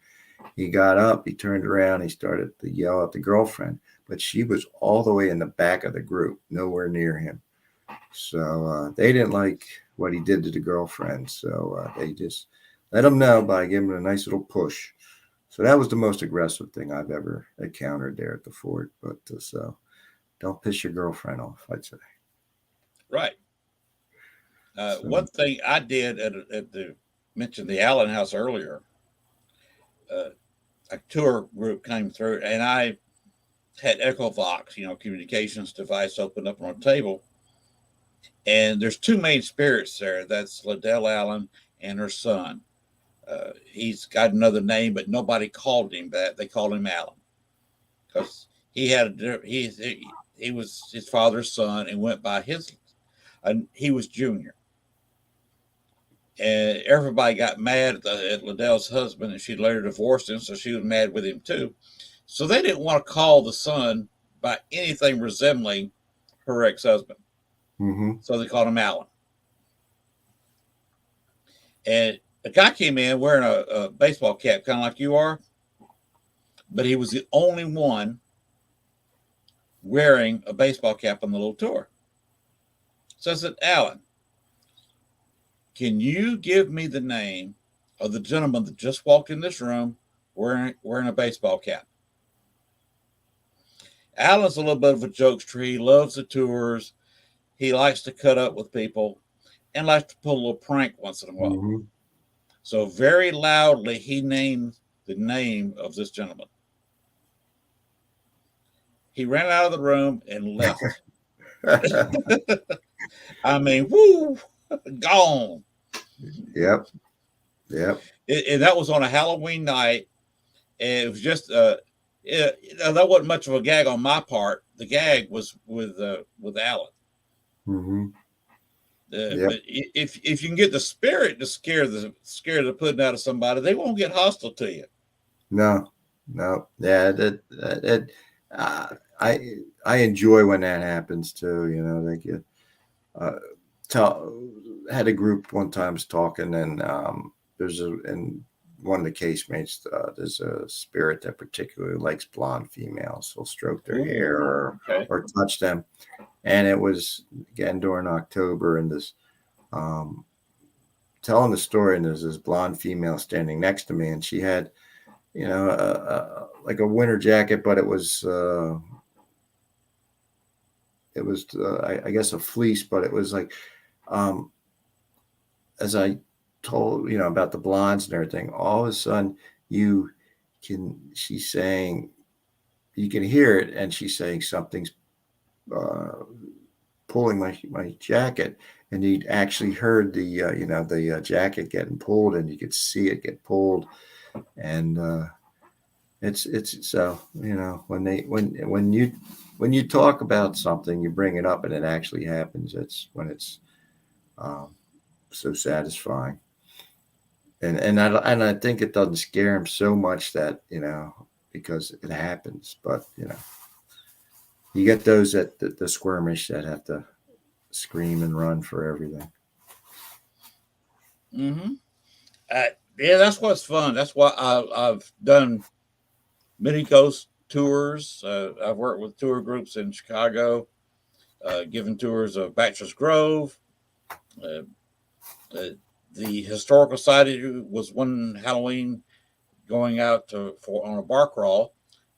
He got up, he turned around, he started to yell at the girlfriend, but she was all the way in the back of the group, nowhere near him. So they didn't like what he did to the girlfriend. So they just let him know by giving him a nice little push. So that was the most aggressive thing I've ever encountered there at the fort. But so don't piss your girlfriend off, I'd say. Right. So, One thing I did at the mentioned the Allen House earlier. Uh, a tour group came through, and I had Echo Vox, communications device, open up on a table, and there's 2 main spirits there. That's Liddell Allen and her son. He's got another name, but nobody called him that. They called him Allen because he was his father's son and went by he was junior. And everybody got mad at Liddell's husband, and she later divorced him, so she was mad with him too. So they didn't want to call the son by anything resembling her ex-husband. mm-hmm. So they called him Allen. And a guy came in wearing a baseball cap, kind of like you are, but he was the only one wearing a baseball cap on the little tour. So I said, Alan, can you give me the name of the gentleman that just walked in this room wearing a baseball cap? Alan's a little bit of a jokester. He loves the tours. He likes to cut up with people and likes to pull a little prank once in a while. Mm-hmm. So very loudly, he named the name of this gentleman. He ran out of the room and left. I mean, woo, gone. Yep. And that was on a Halloween night. And it was just, that wasn't much of a gag on my part. The gag was with Alan. Mm-hmm. Yep. But if you can get the spirit to scare the pudding out of somebody, they won't get hostile to you. No. Yeah, I enjoy when that happens too. You know, like you had a group one time was talking, and in one of the casemates, there's a spirit that particularly likes blonde females. He'll stroke their hair or touch them. And it was, again, during October, and this telling the story, and there's this blonde female standing next to me, and she had, like a winter jacket, but it was I guess a fleece, but it was like, as I told, about the blondes and everything, all of a sudden she's saying, you can hear it, and she's saying something's pulling my jacket, and you actually heard the jacket getting pulled, and you could see it get pulled, and it's so when you talk about something, you bring it up, and it actually happens. It's when it's so satisfying, and I think it doesn't scare him so much that because it happens, but you get those that the squirmish that have to scream and run for everything. Mm-hmm. Yeah, that's what's fun. That's why I've done many ghost tours. I've worked with tour groups in Chicago, given tours of Bachelor's Grove. The Historical Society was one Halloween going out on a bar crawl,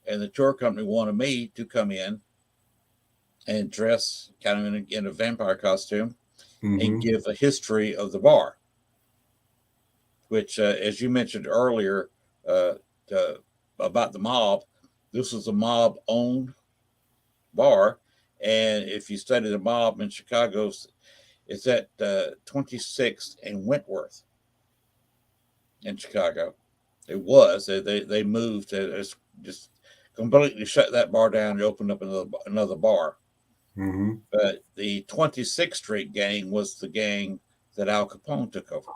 and the tour company wanted me to come in and dress kind of in a vampire costume, mm-hmm. and give a history of the bar, which, as you mentioned earlier, about the mob, this was a mob-owned bar, and if you study the mob in Chicago, it's at 26th and Wentworth in Chicago. It was. They moved. Just completely shut that bar down and opened up another bar. Mm-hmm. But the 26th Street gang was the gang that Al Capone took over.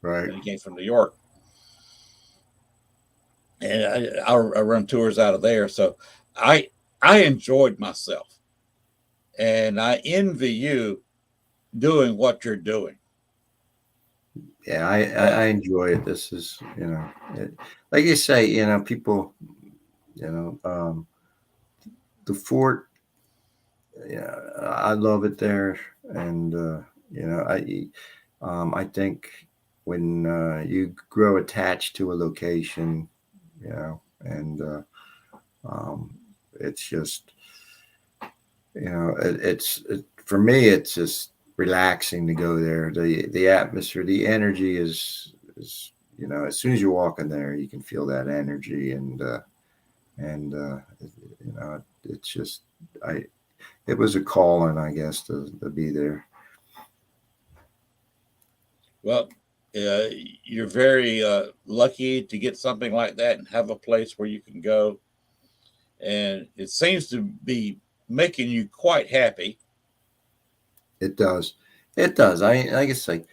Right. And he came from New York. And I run tours out of there. So I enjoyed myself. And I envy you doing what you're doing. Yeah, I enjoy it. This is, like you say, people, the fort, I love it there. And, I think when you grow attached to a location, and it's just, for me, it's just relaxing to go there. The atmosphere, the energy is as soon as you walk in there, you can feel that energy, and it's just, it was a calling, I guess, to be there. Well, you're very lucky to get something like that and have a place where you can go, and it seems to be making you quite happy. It does. I guess, like,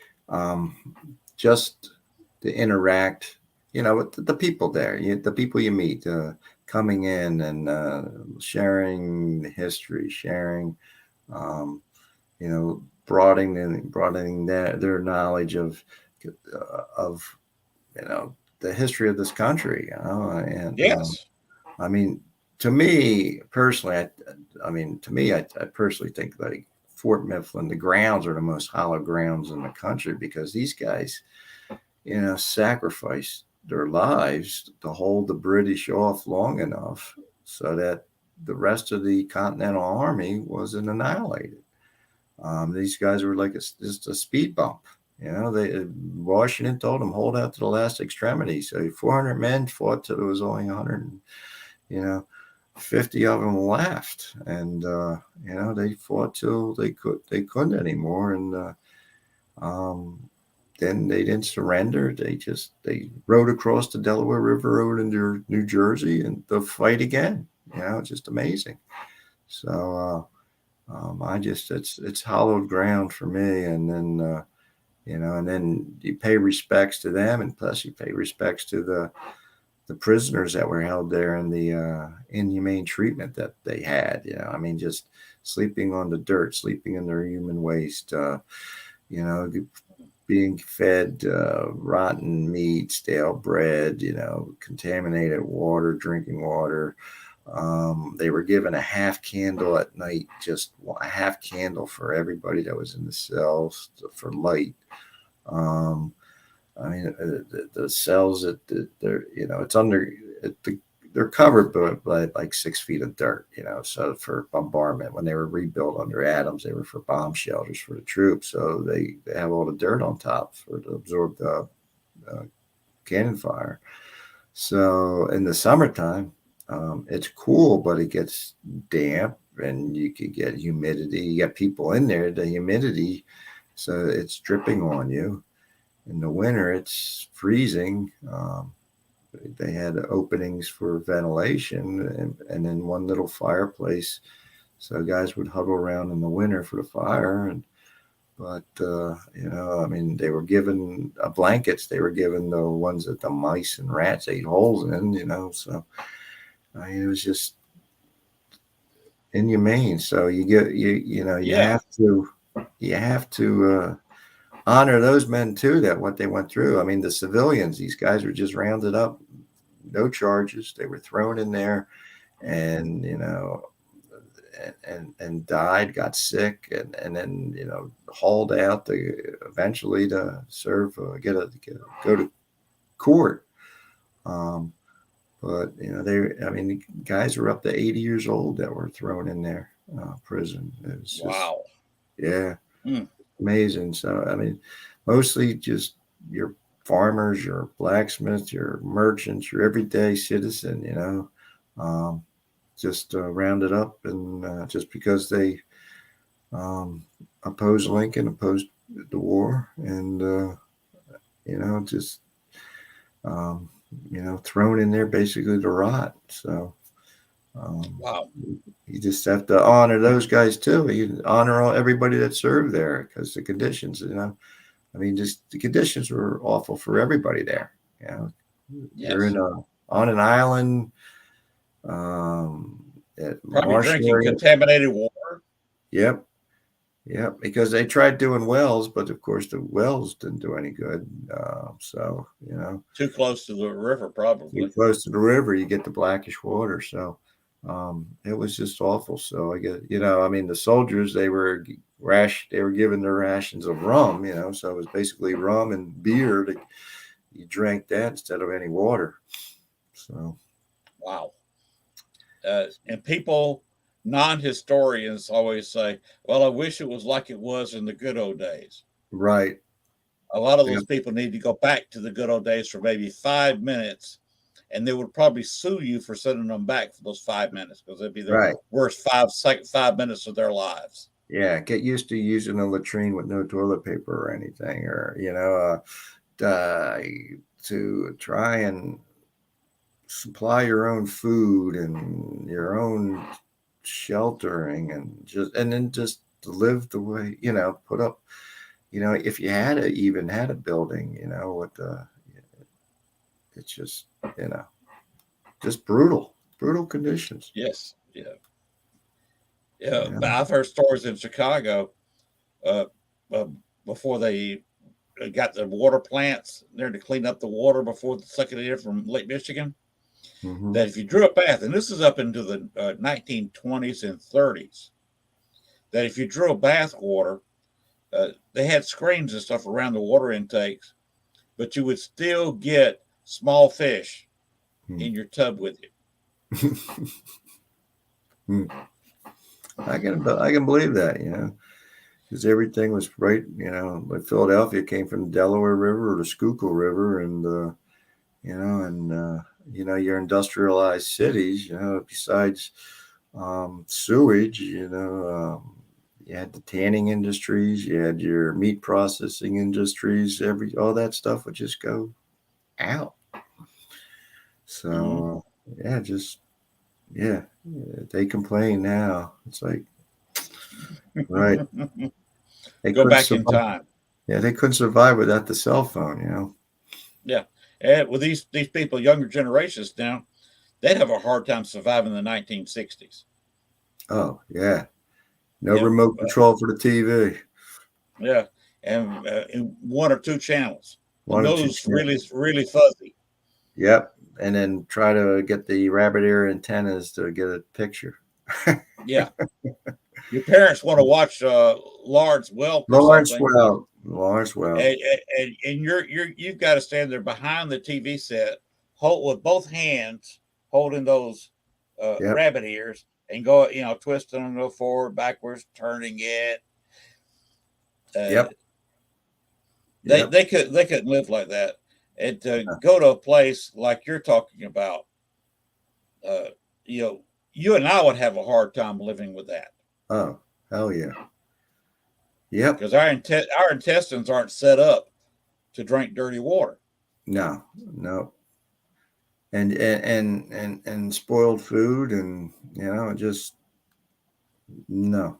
just to interact, with the people there, the people you meet, coming in and sharing the history, sharing, broadening their knowledge of the history of this country, and yes, I mean, to me personally, I personally think like Fort Mifflin, the grounds are the most hallowed grounds in the country because these guys, sacrificed their lives to hold the British off long enough so that the rest of the Continental Army wasn't annihilated. These guys were like just a speed bump. Washington told them hold out to the last extremity. So 400 men fought till there was only 100, 50 of them left, and they fought till they couldn't anymore, and then they didn't surrender. They rode across the Delaware River Road into New Jersey and the fight again. Just amazing. So it's hallowed ground for me, and then and then you pay respects to them, and plus you pay respects to the prisoners that were held there and the inhumane treatment that they had. Just sleeping on the dirt, sleeping in their human waste, being fed rotten meat, stale bread, contaminated water, drinking water. They were given a half candle at night, just a half candle for everybody that was in the cells for light. The cells it's under they're covered by like 6 feet of dirt, so for bombardment. When they were rebuilt under Adams, they were for bomb shelters for the troops. So they have all the dirt on top to absorb the cannon fire. So in the summertime, it's cool, but it gets damp and you could get humidity. You got people in there, the humidity, so it's dripping on you. In the winter, it's freezing. They had openings for ventilation and then one little fireplace. So guys would huddle around in the winter for the fire. But they were given blankets. They were given the ones that the mice and rats ate holes in, so it was just inhumane. So you have to honor those men too, that what they went through. The civilians, these guys were just rounded up, no charges. They were thrown in there and, and died, got sick, and then, hauled out eventually to serve, go to court. But, the guys were up to 80 years old that were thrown in there, prison. It was just, wow. Yeah. Amazing. So, mostly just your farmers, your blacksmiths, your merchants, your everyday citizen, just rounded up, and just because they opposed Lincoln, opposed the war, and, just, thrown in there basically to rot. So, wow. You just have to honor those guys too. You honor everybody that served there, because the conditions, just the conditions were awful for everybody there. Yes. You're on an island, probably drinking contaminated water. Yep. Because they tried doing wells, but of course the wells didn't do any good. So too close to the river, probably. Too close to the river, you get the blackish water. So it was just awful. So I guess the soldiers, they were given their rations of rum, so it was basically rum and beer. You drank that instead of any water. So wow. And people, non-historians, always say, well, I wish it was like it was in the good old days. Right. A lot of those people need to go back to the good old days for maybe 5 minutes, and they would probably sue you for sending them back for those 5 minutes, because it'd be the worst 5 minutes of their lives. Yeah, get used to using a latrine with no toilet paper or anything, or to try and supply your own food and your own sheltering, and then just to live the way, put up, if you even had a building, it's just, just brutal conditions. Yes. Yeah. But I've heard stories in Chicago before they got the water plants there to clean up the water before the sucking it in from Lake Michigan. Mm-hmm. that if you drew a path, and this is up into the 1920s and 30s, that if you drew a bath water, they had screens and stuff around the water intakes, but you would still get small fish in your tub with you. I can believe that, you know, because everything was right, you know, like Philadelphia came from the Delaware River or the Schuylkill River, and you know, and you know, your industrialized cities, you know, besides sewage, you know, you had the tanning industries, you had your meat processing industries, all that stuff would just go out. So yeah, they complain now. It's like, right. They Go couldn't back in survive. time. Yeah, they couldn't survive without the cell phone, you know. Yeah. And with these people, younger generations now, they'd have a hard time surviving the 1960s. Oh, yeah. No Yeah. remote control for the TV. Yeah. And one or two channels. And One or two those really, channels. really fuzzy. Yep. And then try to get the rabbit ear antennas to get a picture. Yeah. Your parents want to watch Lawrence Welk or something, Lawrence Welk. and you've got to stand there behind the TV set, hold with both hands, holding those Yep. rabbit ears, and go, you know, twisting them, go forward, backwards, turning it. Yep. They couldn't live like that, and to go to a place like you're talking about, you know, you and I would have a hard time living with that. Oh, hell yeah. Yep. Because our intestines aren't set up to drink dirty water. No. And spoiled food, and you know, just no.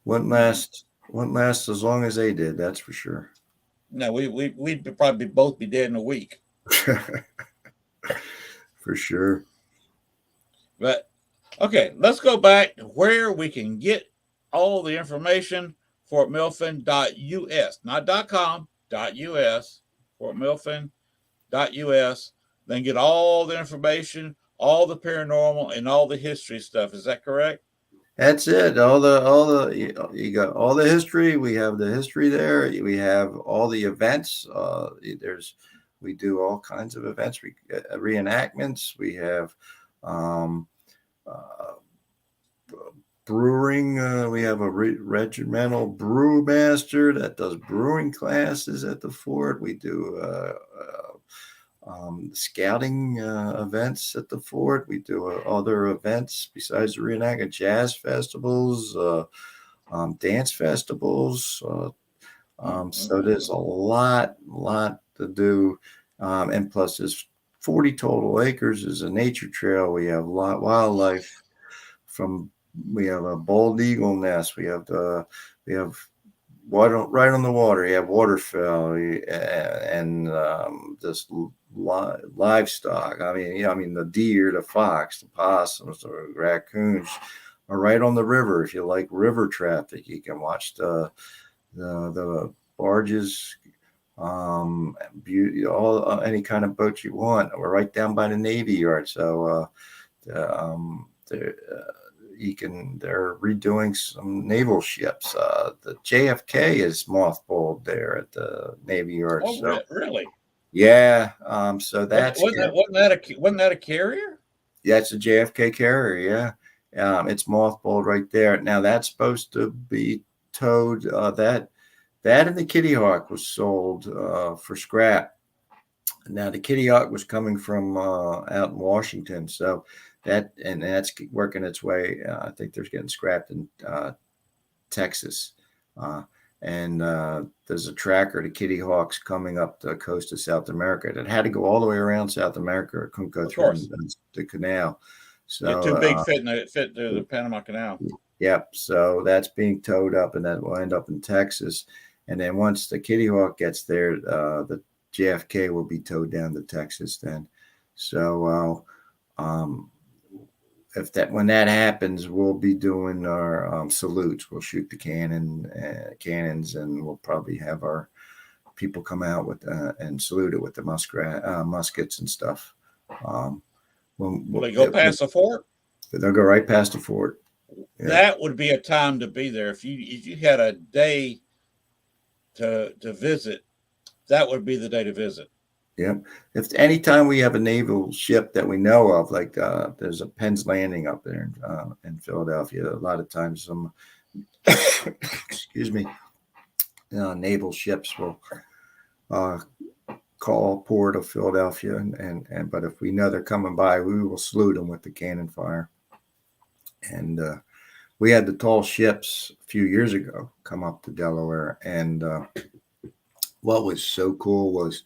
Wouldn't last as long as they did, that's for sure. No, we'd probably both be dead in a week. For sure. But okay, let's go back to where we can get all the information. FortMilfin.us, not .com, .us. FortMilfin.us. Then get all the information, all the paranormal, and all the history stuff. Is that correct? That's it. You got all the history. We have the history there. We have all the events. We do all kinds of events. We reenactments. We have brewing. We have a regimental brewmaster that does brewing classes at the fort. We do scouting events at the fort. We do other events besides the reenactment, jazz festivals, dance festivals. So there's a lot to do. And plus there's 40 total acres. There's a nature trail. We have a lot of wildlife. We have a bald eagle nest. We have water right on the water. You have waterfowl and just livestock. I mean the deer, the fox, the possums, the raccoons are right on the river. If you like river traffic, you can watch the barges, any kind of boat you want. We're right down by the Navy Yard, so they're redoing some naval ships. The JFK is mothballed there at the Navy Yard. Oh, so, really? Yeah. So that's wasn't that a carrier? Yeah, it's a JFK carrier. Yeah. It's mothballed right there. Now that's supposed to be towed. That and the Kitty Hawk was sold for scrap. Now the Kitty Hawk was coming from out in Washington, so that's working its way. I think they're getting scrapped in Texas, and there's a tracker, the Kitty Hawks, coming up the coast of South America that had to go all the way around South America. It couldn't go through the canal. So too big fit through the Panama Canal. Yep. So that's being towed up, and that will end up in Texas. And then once the Kitty Hawk gets there, the JFK will be towed down to Texas then. So when that happens, we'll be doing our salutes. We'll shoot the cannons, and we'll probably have our people come out with and salute it with the muskets and stuff. Will they go past the fort? They'll go right past the fort. Yeah. That would be a time to be there. If you had a day to visit, that would be the day to visit. Yep. If anytime we have a naval ship that we know of, like there's a Penn's Landing up there in Philadelphia, a lot of times some excuse me, naval ships will call port of Philadelphia, and but if we know they're coming by, we will salute them with the cannon fire. And we had the tall ships a few years ago come up to Delaware, and what was so cool was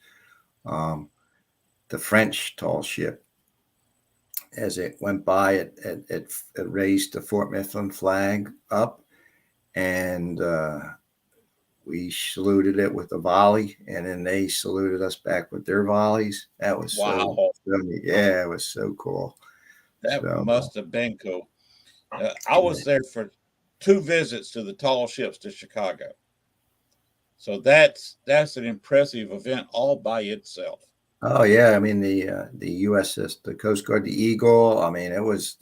the French tall ship. As it went by, it raised the Fort Mifflin flag up, and we saluted it with a volley, and then they saluted us back with their volleys. That was wow. Yeah, it was so cool. That must have been cool. I was there for 2 visits to the tall ships to Chicago. So that's an impressive event all by itself. Oh yeah, I mean the USS, the Coast Guard, the Eagle. I mean, there was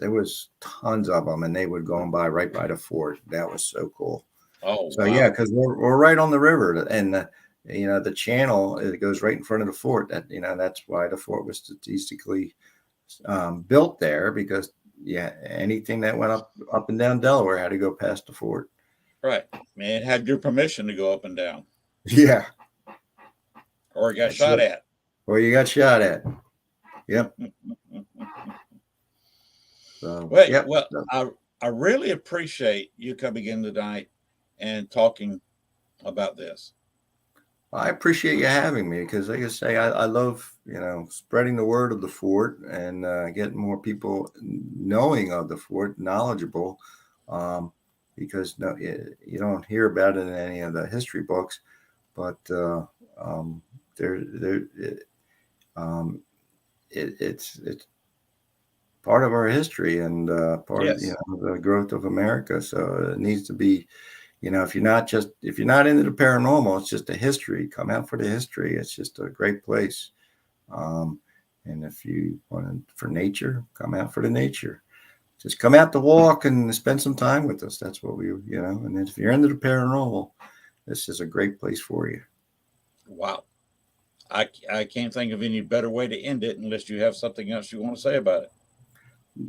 tons of them, and they would go by right by the fort. That was so cool. Oh, so wow. Yeah, because we're right on the river, and the channel, it goes right in front of the fort. That that's why the fort was strategically built there, because anything that went up and down Delaware had to go past the fort. Right, man, had your permission to go up and down. Yeah, or you got shot at. Or you got shot at. Yep. So, well, I really appreciate you coming in tonight and talking about this. I appreciate you having me, because, like I say, I love spreading the word of the fort and getting more people knowing of the fort, knowledgeable, because you don't hear about it in any of the history books, but it's part of our history and part of the growth of America. So it needs to be, if you're not into the paranormal, it's just a history. Come out for the history. It's just a great place. And if you want for nature, come out for the nature. Just come out to walk and spend some time with us. That's what we, and if you're into the paranormal, this is a great place for you. Wow. I can't think of any better way to end it unless you have something else you want to say about it.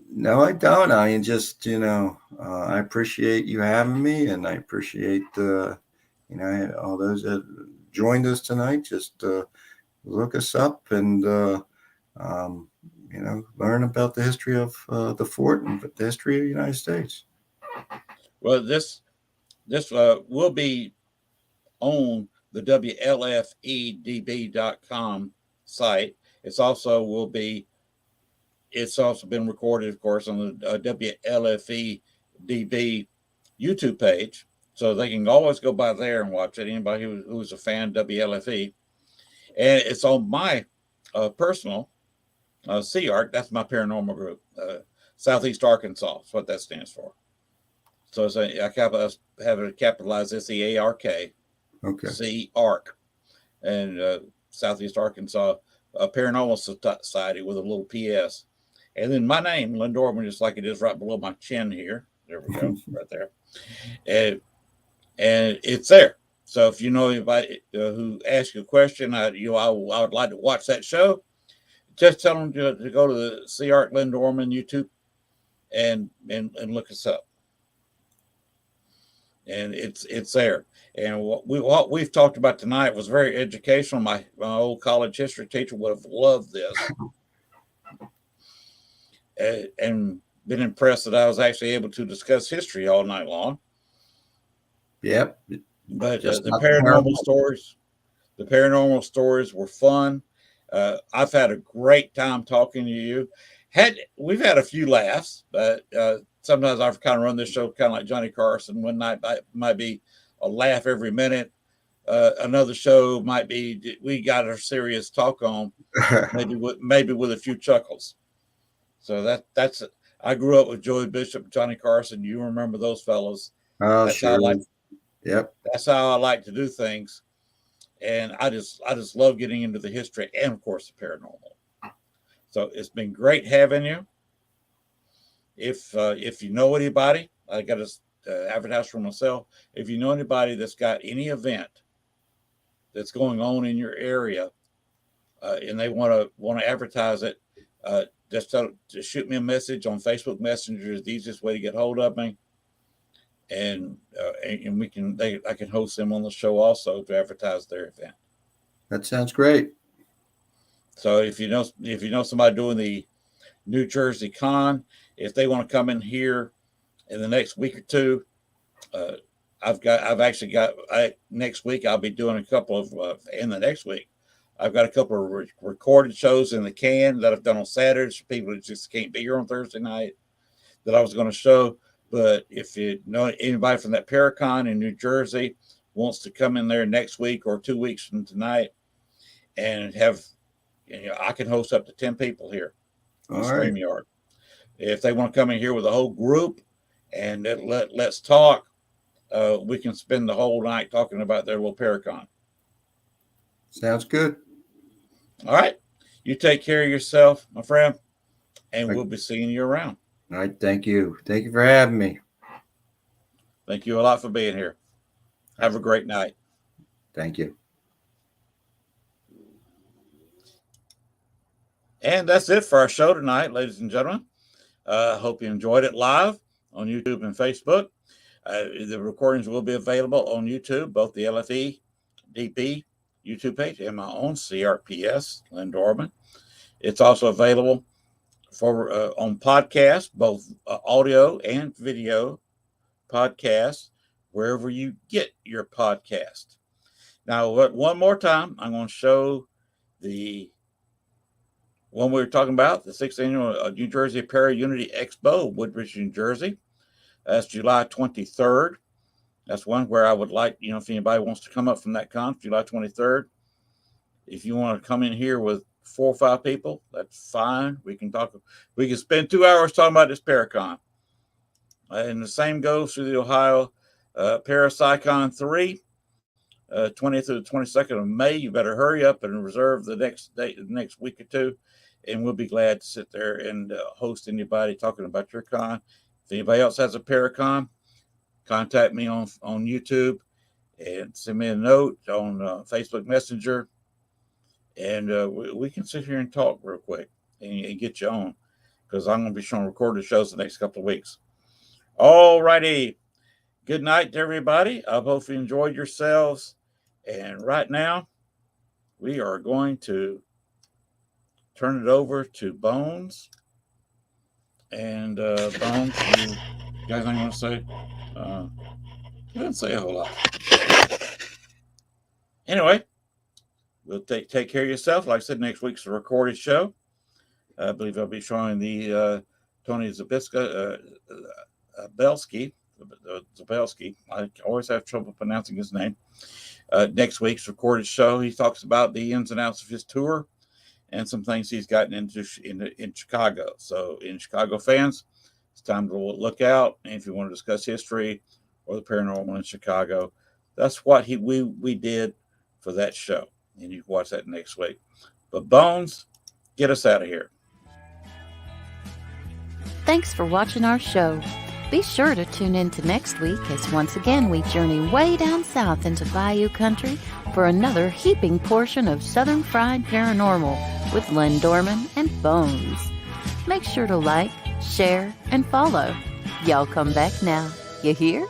No, I don't. I mean, just, I appreciate you having me, and I appreciate, all those that joined us tonight. Just look us up and, learn about the history of the fort and the history of the United States. Well, this will be on the WLFEDB.com site. It's also been recorded, of course, on the WLFEDB YouTube page. So they can always go by there and watch it. Anybody who's a fan of WLFE. And it's on my personal CARC. That's my paranormal group. Southeast Arkansas. That's what that stands for. So I have it capitalized SEARK. Okay. CARC. And Southeast Arkansas Paranormal Society with a little PS. And then my name, Lynn Dorman, just like it is right below my chin here. There we go, right there. And it's there. So if you know anybody who asks you a question, I would like to watch that show, just tell them to go to the CARC Lynn Dorman YouTube and look us up. And it's there. And what we've talked about tonight was very educational. My old college history teacher would have loved this. And been impressed that I was actually able to discuss history all night long. Yep. But the paranormal stories were fun. I've had a great time talking to you. We've had a few laughs, but sometimes I've kind of run this show kind of like Johnny Carson. One night might be a laugh every minute. Another show might be we got our serious talk on, maybe with a few chuckles. So that's I grew up with Joey Bishop, Johnny Carson. You remember those fellows? Oh, sure. Yep. That's how I like to do things, and I just love getting into the history and of course the paranormal. So it's been great having you. If you know anybody, I got to advertise for myself. If you know anybody that's got any event that's going on in your area, and they want to advertise it, just shoot me a message on Facebook Messenger. Is the easiest way to get hold of me, and I can host them on the show also to advertise their event. That sounds great. So if you know somebody doing the New Jersey Con, if they want to come in here in the next week or two, next week I'll be doing a couple of in the next week. I've got a couple of recorded shows in the can that I've done on Saturdays for people who just can't be here on Thursday night that I was going to show. But if you know anybody from that Paracon in New Jersey wants to come in there next week or 2 weeks from tonight and have, I can host up to 10 people here on StreamYard. If they want to come in here with a whole group and let's talk, we can spend the whole night talking about their little Paracon. Sounds good. All right. You take care of yourself, my friend, and we'll be seeing you around. All right. Thank you. Thank you for having me. Thank you a lot for being here. Have a great night. Thank you. And that's it for our show tonight, ladies and gentlemen. Hope you enjoyed it live on YouTube and Facebook. The recordings will be available on YouTube, both the LFE DP YouTube page and my own CRPS, Lynn Dorman. It's also available for on podcast, both audio and video podcasts, wherever you get your podcast. Now, one more time, I'm going to show the one we were talking about, the 6th annual New Jersey Para-Unity Expo, Woodbridge, New Jersey. That's July 23rd. That's one where I would like, if anybody wants to come up from that con, July 23rd. If you want to come in here with 4 or 5 people, that's fine. We can talk. We can spend 2 hours talking about this Paracon. And the same goes for the Ohio Parapsychon 3, 20th to the 22nd of May. You better hurry up and reserve the next day, the next week or two, and we'll be glad to sit there and host anybody talking about your con. If anybody else has a Paracon, contact me on YouTube and send me a note on Facebook Messenger, and we can sit here and talk real quick and get you on, because I'm going to be showing recorded shows the next couple of weeks. All righty. Good night to everybody. I hope you enjoyed yourselves. And right now, we are going to turn it over to Bones. And Bones, you guys ain't going to say? He didn't say a whole lot. Anyway, we'll take care of yourself. Like I said, next week's a recorded show. I believe I'll be showing the Tony Zabelski. I always have trouble pronouncing his name. Next week's recorded show, he talks about the ins and outs of his tour and some things he's gotten into in Chicago. So, in Chicago fans, it's time to look out. And if you want to discuss history or the paranormal in Chicago, that's what we did for that show. And you can watch that next week. But Bones, get us out of here. Thanks for watching our show. Be sure to tune in to next week as once again we journey way down south into Bayou Country for another heaping portion of Southern Fried Paranormal with Lynn Dorman and Bones. Make sure to like, share, and follow. Y'all come back now. You hear?